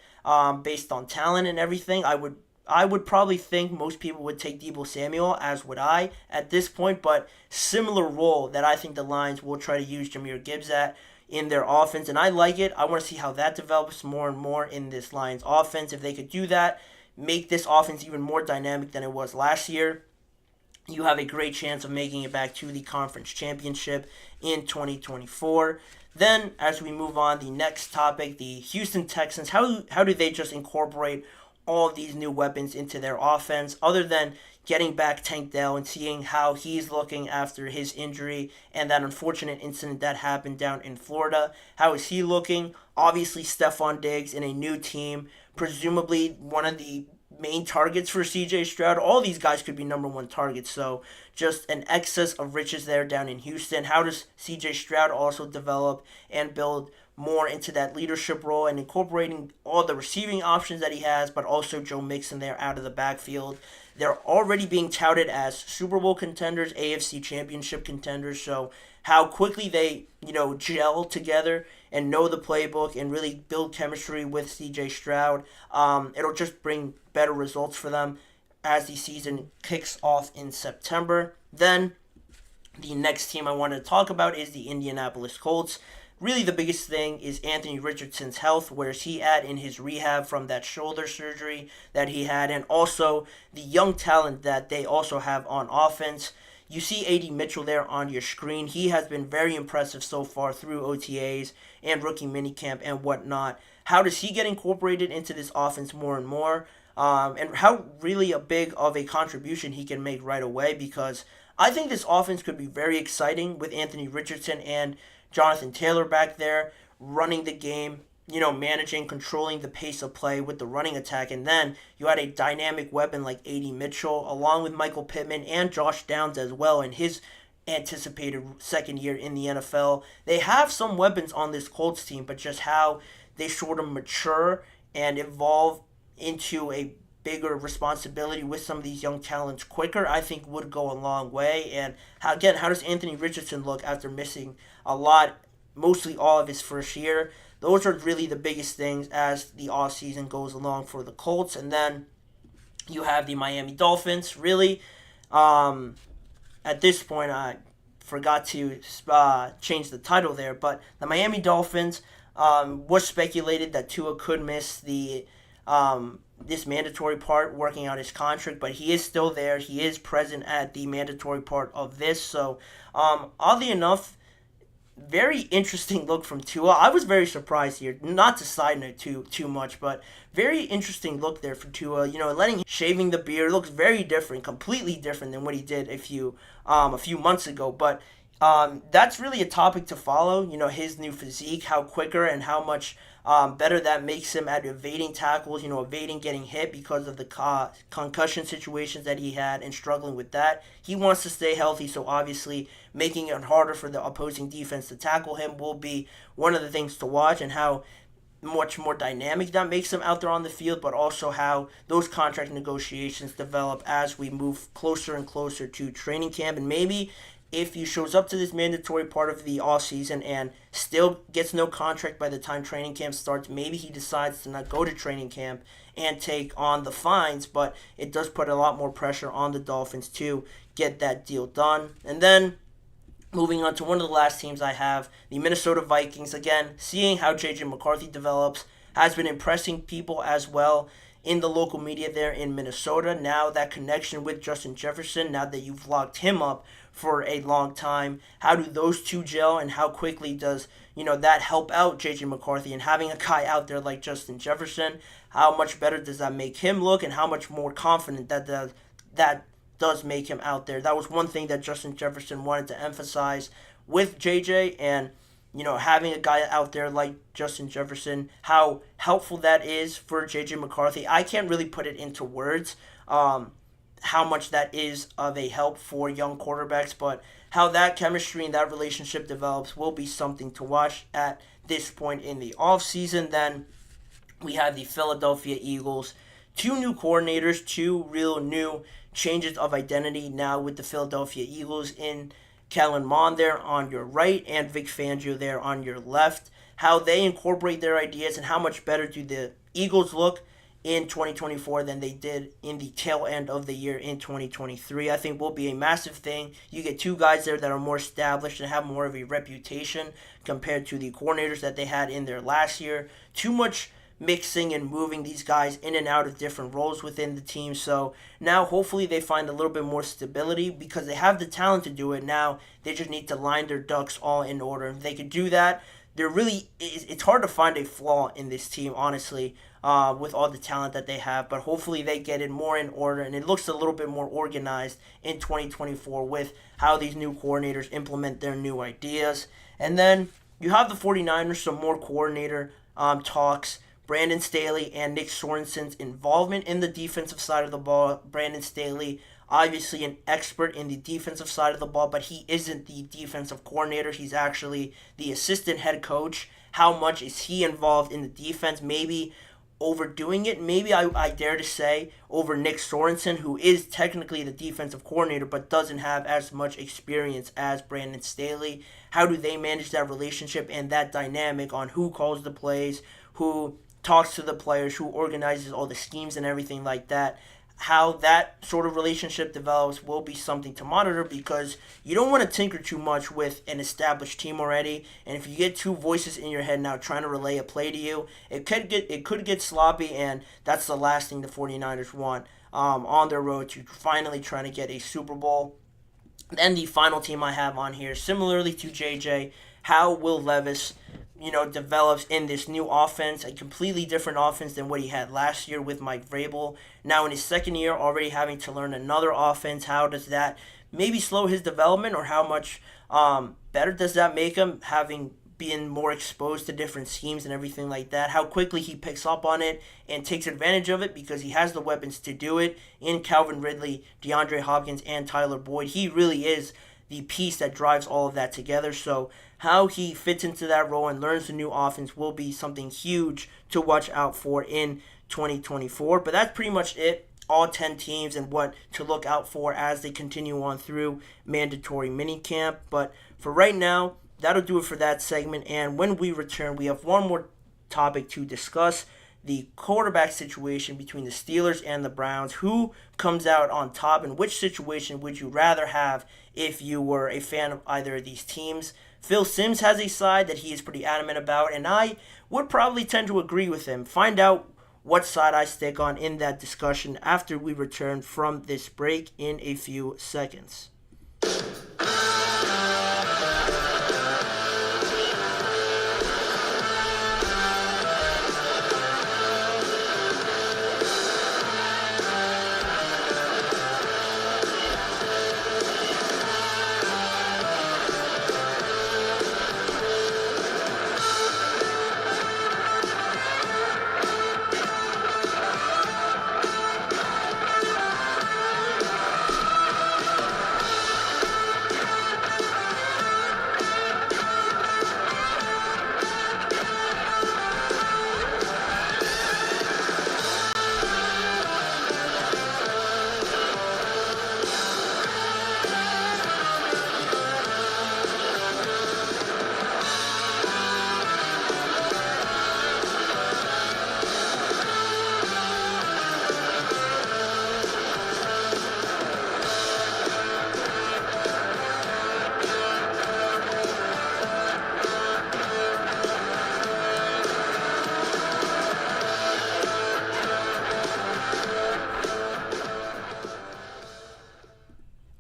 based on talent and everything. I would probably think most people would take Deebo Samuel, as would I, at this point, but similar role that I think the Lions will try to use Jahmyr Gibbs at in their offense, and I like it. I want to see how that develops more and more in this Lions offense. If they could do that, make this offense even more dynamic than it was last year, you have a great chance of making it back to the conference championship in 2024. Then, as we move on, the next topic, the Houston Texans, how do they just incorporate all of these new weapons into their offense, other than getting back Tank Dell and seeing how he's looking after his injury and that unfortunate incident that happened down in Florida? How is he looking? Obviously, Stephon Diggs in a new team, presumably one of the main targets for CJ Stroud. All these guys could be number one targets, so just an excess of riches there down in Houston. How does CJ Stroud also develop and build more into that leadership role and incorporating all the receiving options that he has, but also Joe Mixon there out of the backfield? They're already being touted as Super Bowl contenders, AFC Championship contenders, so how quickly they, gel together and know the playbook and really build chemistry with CJ Stroud, it'll just bring better results for them as the season kicks off in September. Then the next team I wanted to talk about is the Indianapolis Colts. Really the biggest thing is Anthony Richardson's health. Where's he at in his rehab from that shoulder surgery that he had, and also the young talent that they also have on offense. You see A.D. Mitchell there on your screen. He has been very impressive so far through OTAs and rookie minicamp and whatnot. How does he get incorporated into this offense more and more? And how really a big of a contribution he can make right away, because I think this offense could be very exciting with Anthony Richardson and Jonathan Taylor back there running the game, managing, controlling the pace of play with the running attack. And then you had a dynamic weapon like A.D. Mitchell, along with Michael Pittman and Josh Downs as well in his anticipated second year in the NFL. They have some weapons on this Colts team, but just how they sort of mature and evolve into a bigger responsibility with some of these young talents quicker, I think would go a long way. And how does Anthony Richardson look after missing a lot, mostly all of his first year? Those are really the biggest things as the offseason goes along for the Colts. And then you have the Miami Dolphins. Really, at this point, I forgot to change the title there, but the Miami Dolphins was speculated that Tua could miss the this mandatory part, working out his contract, but he is still there. He is present at the mandatory part of this. So, oddly enough, very interesting look from Tua. I was very surprised here. Not to side note too much, but very interesting look there for Tua. Shaving the beard looks very different, completely different than what he did a few months ago. But that's really a topic to follow. His new physique, how quicker and how much better that makes him at evading tackles, evading getting hit because of the concussion situations that he had and struggling with that. He wants to stay healthy, so obviously making it harder for the opposing defense to tackle him will be one of the things to watch, and how much more dynamic that makes him out there on the field, but also how those contract negotiations develop as we move closer and closer to training camp. And maybe if he shows up to this mandatory part of the offseason and still gets no contract by the time training camp starts, maybe he decides to not go to training camp and take on the fines, but it does put a lot more pressure on the Dolphins to get that deal done. And then moving on to one of the last teams I have, the Minnesota Vikings. Again, seeing how J.J. McCarthy develops has been impressing people as well in the local media there in Minnesota. Now that connection with Justin Jefferson, now that you've locked him up for a long time, how do those two gel, and how quickly does that help out J.J. McCarthy? And having a guy out there like Justin Jefferson, how much better does that make him look, and how much more confident that does make him out there? That was one thing that Justin Jefferson wanted to emphasize with JJ, and having a guy out there like Justin Jefferson, how helpful that is for JJ McCarthy. I can't really put it into words how much that is of a help for young quarterbacks, but how that chemistry and that relationship develops will be something to watch at this point in the offseason. Then we have the Philadelphia Eagles. Two new coordinators, two real new changes of identity now with the Philadelphia Eagles in Kellen Mond there on your right and Vic Fangio there on your left. How they incorporate their ideas and how much better do the Eagles look in 2024 than they did in the tail end of the year in 2023. I think will be a massive thing. You get two guys there that are more established and have more of a reputation compared to the coordinators that they had in their last year. Too much mixing and moving these guys in and out of different roles within the team. So now hopefully they find a little bit more stability because they have the talent to do it. Now they just need to line their ducks all in order. If they could do that, it's hard to find a flaw in this team, honestly, with all the talent that they have. But hopefully they get it more in order, and it looks a little bit more organized in 2024 with how these new coordinators implement their new ideas. And then you have the 49ers, some more coordinator talks. Brandon Staley and Nick Sorensen's involvement in the defensive side of the ball. Brandon Staley, obviously an expert in the defensive side of the ball, but he isn't the defensive coordinator. He's actually the assistant head coach. How much is he involved in the defense? Maybe overdoing it. Maybe I dare to say over Nick Sorensen, who is technically the defensive coordinator, but doesn't have as much experience as Brandon Staley. How do they manage that relationship and that dynamic on who calls the plays, who talks to the players, who organizes all the schemes and everything like that? How that sort of relationship develops will be something to monitor because you don't want to tinker too much with an established team already. And if you get two voices in your head now trying to relay a play to you, it could get sloppy, and that's the last thing the 49ers want on their road to finally trying to get a Super Bowl. Then the final team I have on here, similarly to JJ, how Will Levis develops in this new offense, a completely different offense than what he had last year with Mike Vrabel. Now in his second year, already having to learn another offense, how does that maybe slow his development, or how much better does that make him, having been more exposed to different schemes and everything like that? How quickly he picks up on it and takes advantage of it because he has the weapons to do it in Calvin Ridley, DeAndre Hopkins, and Tyler Boyd. He really is the piece that drives all of that together. So how he fits into that role and learns the new offense will be something huge to watch out for in 2024. But that's pretty much it. All 10 teams and what to look out for as they continue on through mandatory minicamp. But for right now, that'll do it for that segment. And when we return, we have one more topic to discuss: the quarterback situation between the Steelers and the Browns. Who comes out on top, and which situation would you rather have if you were a fan of either of these teams? Phil Simms has a side that he is pretty adamant about, and I would probably tend to agree with him. Find out what side I stick on in that discussion after we return from this break in a few seconds.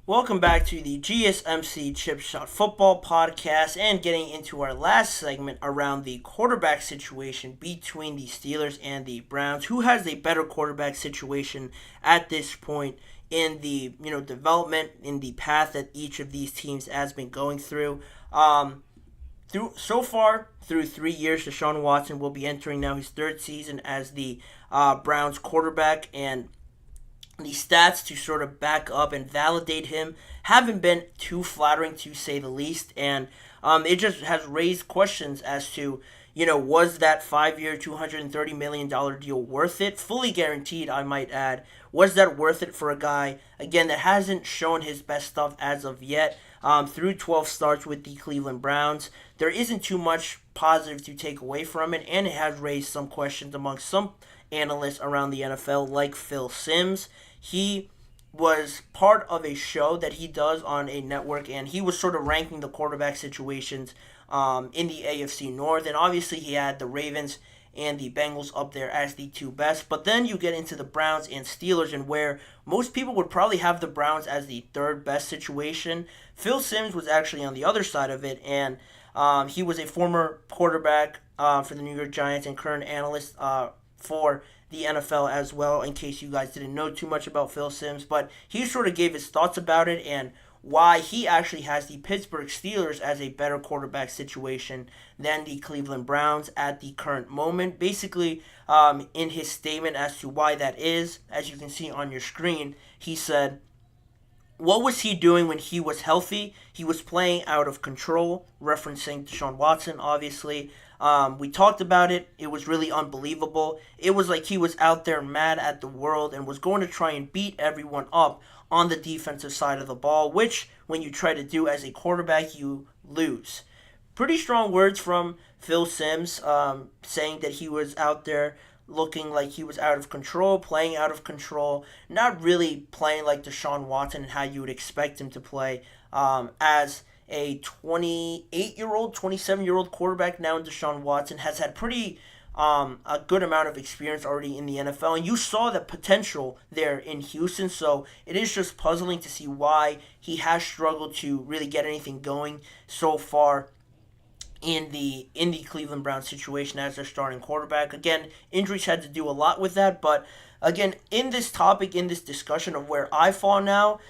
Welcome back to the GSMC Chip Shot Football Podcast, and getting into our last segment around the quarterback situation between the Steelers and the Browns. Who has a better quarterback situation at this point in the development, in the path that each of these teams has been going through? Through 3 years, Deshaun Watson will be entering now his third season as the Browns quarterback, and the stats to sort of back up and validate him haven't been too flattering, to say the least, and it just has raised questions as to, was that 5-year, $230 million deal worth it? Fully guaranteed, I might add. Was that worth it for a guy, again, that hasn't shown his best stuff as of yet? Through 12 starts with the Cleveland Browns, there isn't too much positive to take away from it, and it has raised some questions among some analysts around the NFL, like Phil Simms. He was part of a show that he does on a network, and he was sort of ranking the quarterback situations in the AFC North, and obviously he had the Ravens and the Bengals up there as the two best. But then you get into the Browns and Steelers, and where most people would probably have the Browns as the third best situation, Phil Simms was actually on the other side of it, and he was a former quarterback for the New York Giants and current analyst for the NFL as well, in case you guys didn't know too much about Phil Simms. But he sort of gave his thoughts about it and why he actually has the Pittsburgh Steelers as a better quarterback situation than the Cleveland Browns at the current moment. Basically, in his statement as to why that is, as you can see on your screen, he said, "What was he doing when he was healthy? He was playing out of control," referencing Deshaun Watson, obviously. We talked about it. It was really unbelievable. It was like he was out there mad at the world and was going to try and beat everyone up on the defensive side of the ball, which, when you try to do as a quarterback, you lose. Pretty strong words from Phil Simms, saying that he was out there looking like he was out of control, playing out of control, not really playing like Deshaun Watson and how you would expect him to play as a 28-year-old, 27-year-old quarterback now in Deshaun Watson has had pretty a good amount of experience already in the NFL, and you saw the potential there in Houston, so it is just puzzling to see why he has struggled to really get anything going so far in the Cleveland Browns situation as their starting quarterback. Again, injuries had to do a lot with that, but again, in this topic, in this discussion of where I fall now,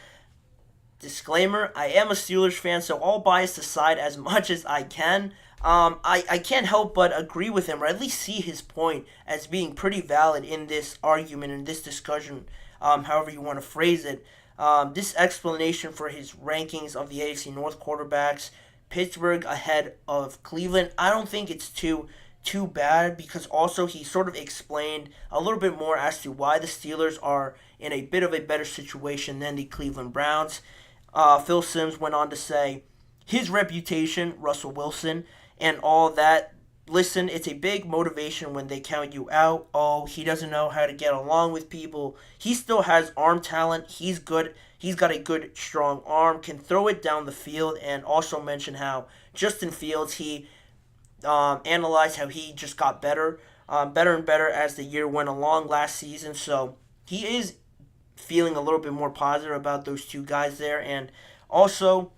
disclaimer, I am a Steelers fan, so all bias aside as much as I can, I can't help but agree with him, or at least see his point as being pretty valid in this argument, in this discussion, however you want to phrase it. This explanation for his rankings of the AFC North quarterbacks, Pittsburgh ahead of Cleveland, I don't think it's too bad, because also he sort of explained a little bit more as to why the Steelers are in a bit of a better situation than the Cleveland Browns. Phil Simms went on to say, his reputation, Russell Wilson, and all that, listen, it's a big motivation when they count you out. Oh, he doesn't know how to get along with people. He still has arm talent. He's good. He's got a good, strong arm, can throw it down the field, and also mention how Justin Fields, he analyzed how he just got better and better as the year went along last season. So he is feeling a little bit more positive about those two guys there. And also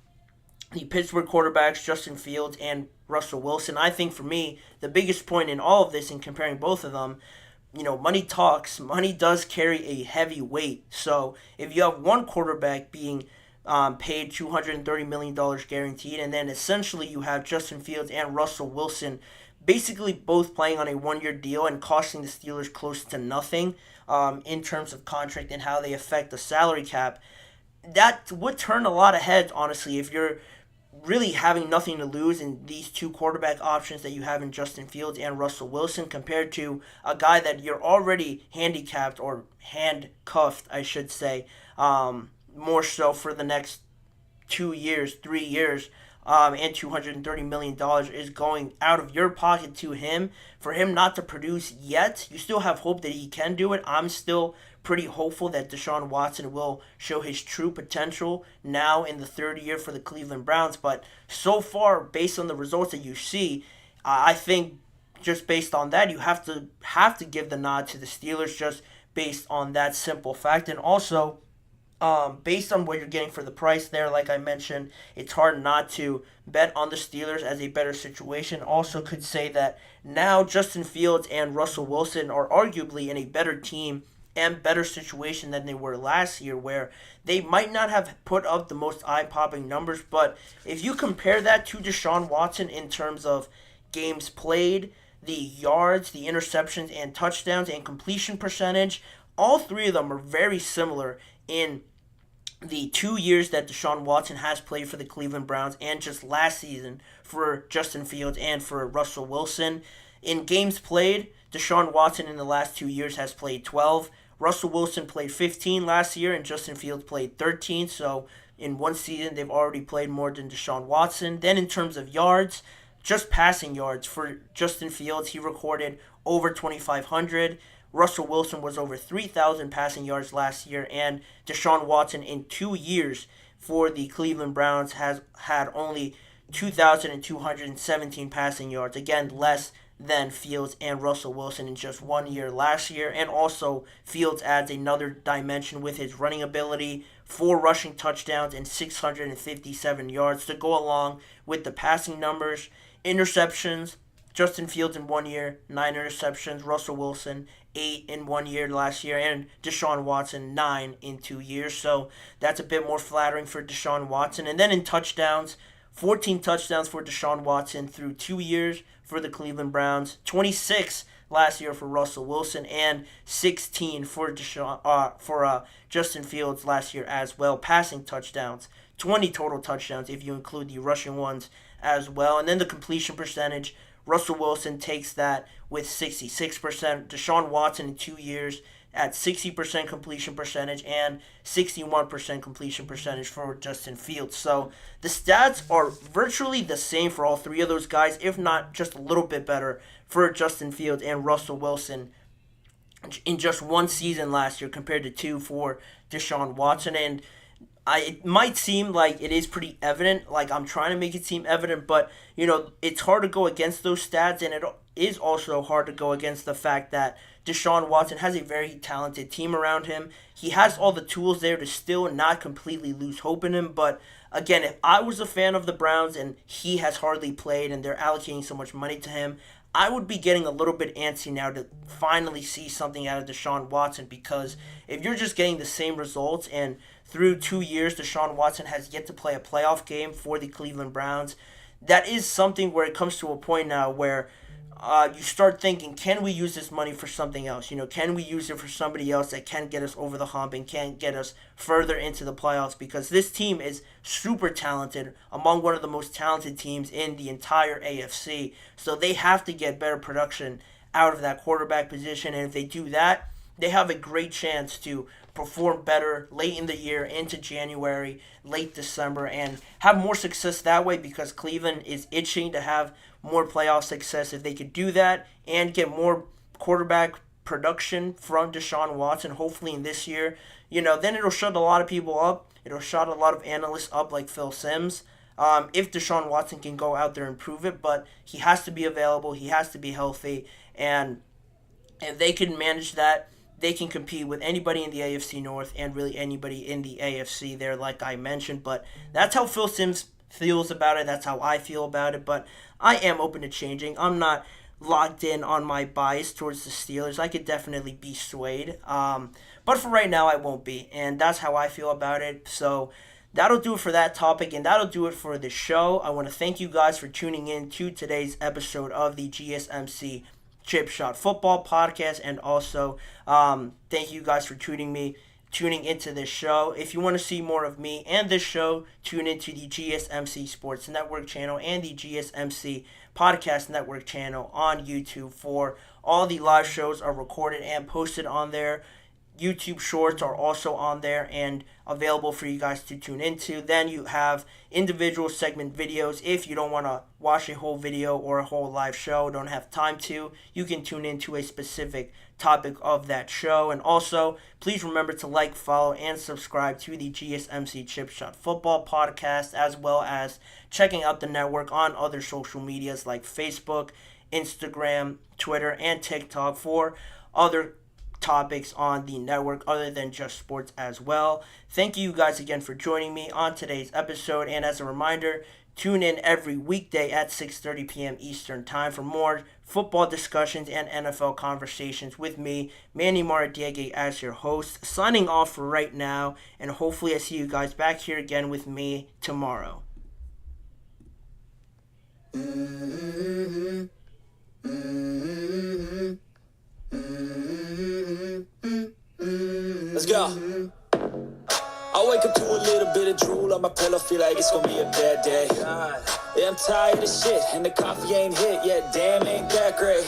the Pittsburgh quarterbacks, Justin Fields and Russell Wilson. I think for me, the biggest point in all of this, in comparing both of them, money talks. Money does carry a heavy weight. So if you have one quarterback being paid $230 million guaranteed, and then essentially you have Justin Fields and Russell Wilson basically both playing on a one-year deal and costing the Steelers close to nothing in terms of contract and how they affect the salary cap, that would turn a lot of heads, honestly, if you're really having nothing to lose in these two quarterback options that you have in Justin Fields and Russell Wilson, compared to a guy that you're already handicapped, or handcuffed, I should say, more so for the next 2 years, 3 years, and $230 million is going out of your pocket to him. For him not to produce yet, you still have hope that he can do it. I'm still pretty hopeful that Deshaun Watson will show his true potential now in the third year for the Cleveland Browns. But so far, based on the results that you see, I think just based on that, you have to give the nod to the Steelers, just based on that simple fact. And also, based on what you're getting for the price there, like I mentioned, it's hard not to bet on the Steelers as a better situation. Also could say that now Justin Fields and Russell Wilson are arguably in a better team and better situation than they were last year, where they might not have put up the most eye-popping numbers, but if you compare that to Deshaun Watson in terms of games played, the yards, the interceptions and touchdowns and completion percentage, all three of them are very similar in the 2 years that Deshaun Watson has played for the Cleveland Browns and just last season for Justin Fields and for Russell Wilson. In games played, Deshaun Watson in the last 2 years has played 12. Russell Wilson played 15 last year and Justin Fields played 13. So in one season, they've already played more than Deshaun Watson. Then in terms of yards, just passing yards for Justin Fields, he recorded over 2,500. Russell Wilson was over 3,000 passing yards last year, and Deshaun Watson in 2 years for the Cleveland Browns has had only 2,217 passing yards. Again, less than Fields and Russell Wilson in just 1 year last year. And also, Fields adds another dimension with his running ability, 4 rushing touchdowns and 657 yards to go along with the passing numbers. Interceptions, Justin Fields in 1 year, 9 interceptions. Russell Wilson, 8 in 1 year last year. And Deshaun Watson, 9 in 2 years. So that's a bit more flattering for Deshaun Watson. And then in touchdowns, 14 touchdowns for Deshaun Watson through 2 years for the Cleveland Browns. 26 last year for Russell Wilson. And 16 for Justin Fields last year as well. Passing touchdowns, 20 total touchdowns if you include the rushing ones as well. And then the completion percentage, Russell Wilson takes that with 66%. Deshaun Watson in 2 years at 60% completion percentage and 61% completion percentage for Justin Fields. So the stats are virtually the same for all three of those guys, if not just a little bit better for Justin Fields and Russell Wilson in just one season last year compared to 2 for Deshaun Watson. And it might seem like it is pretty evident, like I'm trying to make it seem evident, but, it's hard to go against those stats, and it is also hard to go against the fact that Deshaun Watson has a very talented team around him. He has all the tools there to still not completely lose hope in him, but again, if I was a fan of the Browns and he has hardly played and they're allocating so much money to him, I would be getting a little bit antsy now to finally see something out of Deshaun Watson, because if you're just getting the same results and through 2 years Deshaun Watson has yet to play a playoff game for the Cleveland Browns, that is something where it comes to a point now where you start thinking, can we use this money for something else? Can we use it for somebody else that can get us over the hump and can get us further into the playoffs? Because this team is super talented, among one of the most talented teams in the entire AFC. So they have to get better production out of that quarterback position. And if they do that, they have a great chance to perform better late in the year into January, late December, and have more success that way, because Cleveland is itching to have more playoff success. If they could do that and get more quarterback production from Deshaun Watson, hopefully in this year, then it'll shut a lot of people up. It'll shut a lot of analysts up like Phil Simms. If Deshaun Watson can go out there and prove it, but he has to be available, he has to be healthy, and if they can manage that, they can compete with anybody in the AFC North and really anybody in the AFC there, like I mentioned. But that's how Phil Simms feels about it. That's how I feel about it. But I am open to changing. I'm not locked in on my bias towards the Steelers. I could definitely be swayed. But for right now, I won't be. And that's how I feel about it. So that'll do it for that topic, and that'll do it for the show. I want to thank you guys for tuning in to today's episode of the GSMC Chip Shot Football Podcast, and also thank you guys for tuning into this show. If you want to see more of me and this show, tune into the GSMC Sports Network channel and the GSMC Podcast Network channel on YouTube. For all the live shows are recorded and posted on there. YouTube shorts are also on there and available for you guys to tune into. Then you have individual segment videos. If you don't want to watch a whole video or a whole live show, don't have time to, you can tune into a specific topic of that show. And also, please remember to like, follow, and subscribe to the GSMC Chip Shot Football Podcast, as well as checking out the network on other social medias like Facebook, Instagram, Twitter, and TikTok for other topics on the network other than just sports as well. Thank you guys again for joining me on today's episode, and as a reminder, tune in every weekday at 6:30 p.m. Eastern Time for more football discussions and NFL conversations with me, Manny Maradiaga, as your host. Signing off for right now, and hopefully I see you guys back here again with me tomorrow. Yeah. I wake up to a little bit of drool on my pillow, feel like it's gonna be a bad day. Yeah, I'm tired of shit, and the coffee ain't hit yet, damn, ain't that great.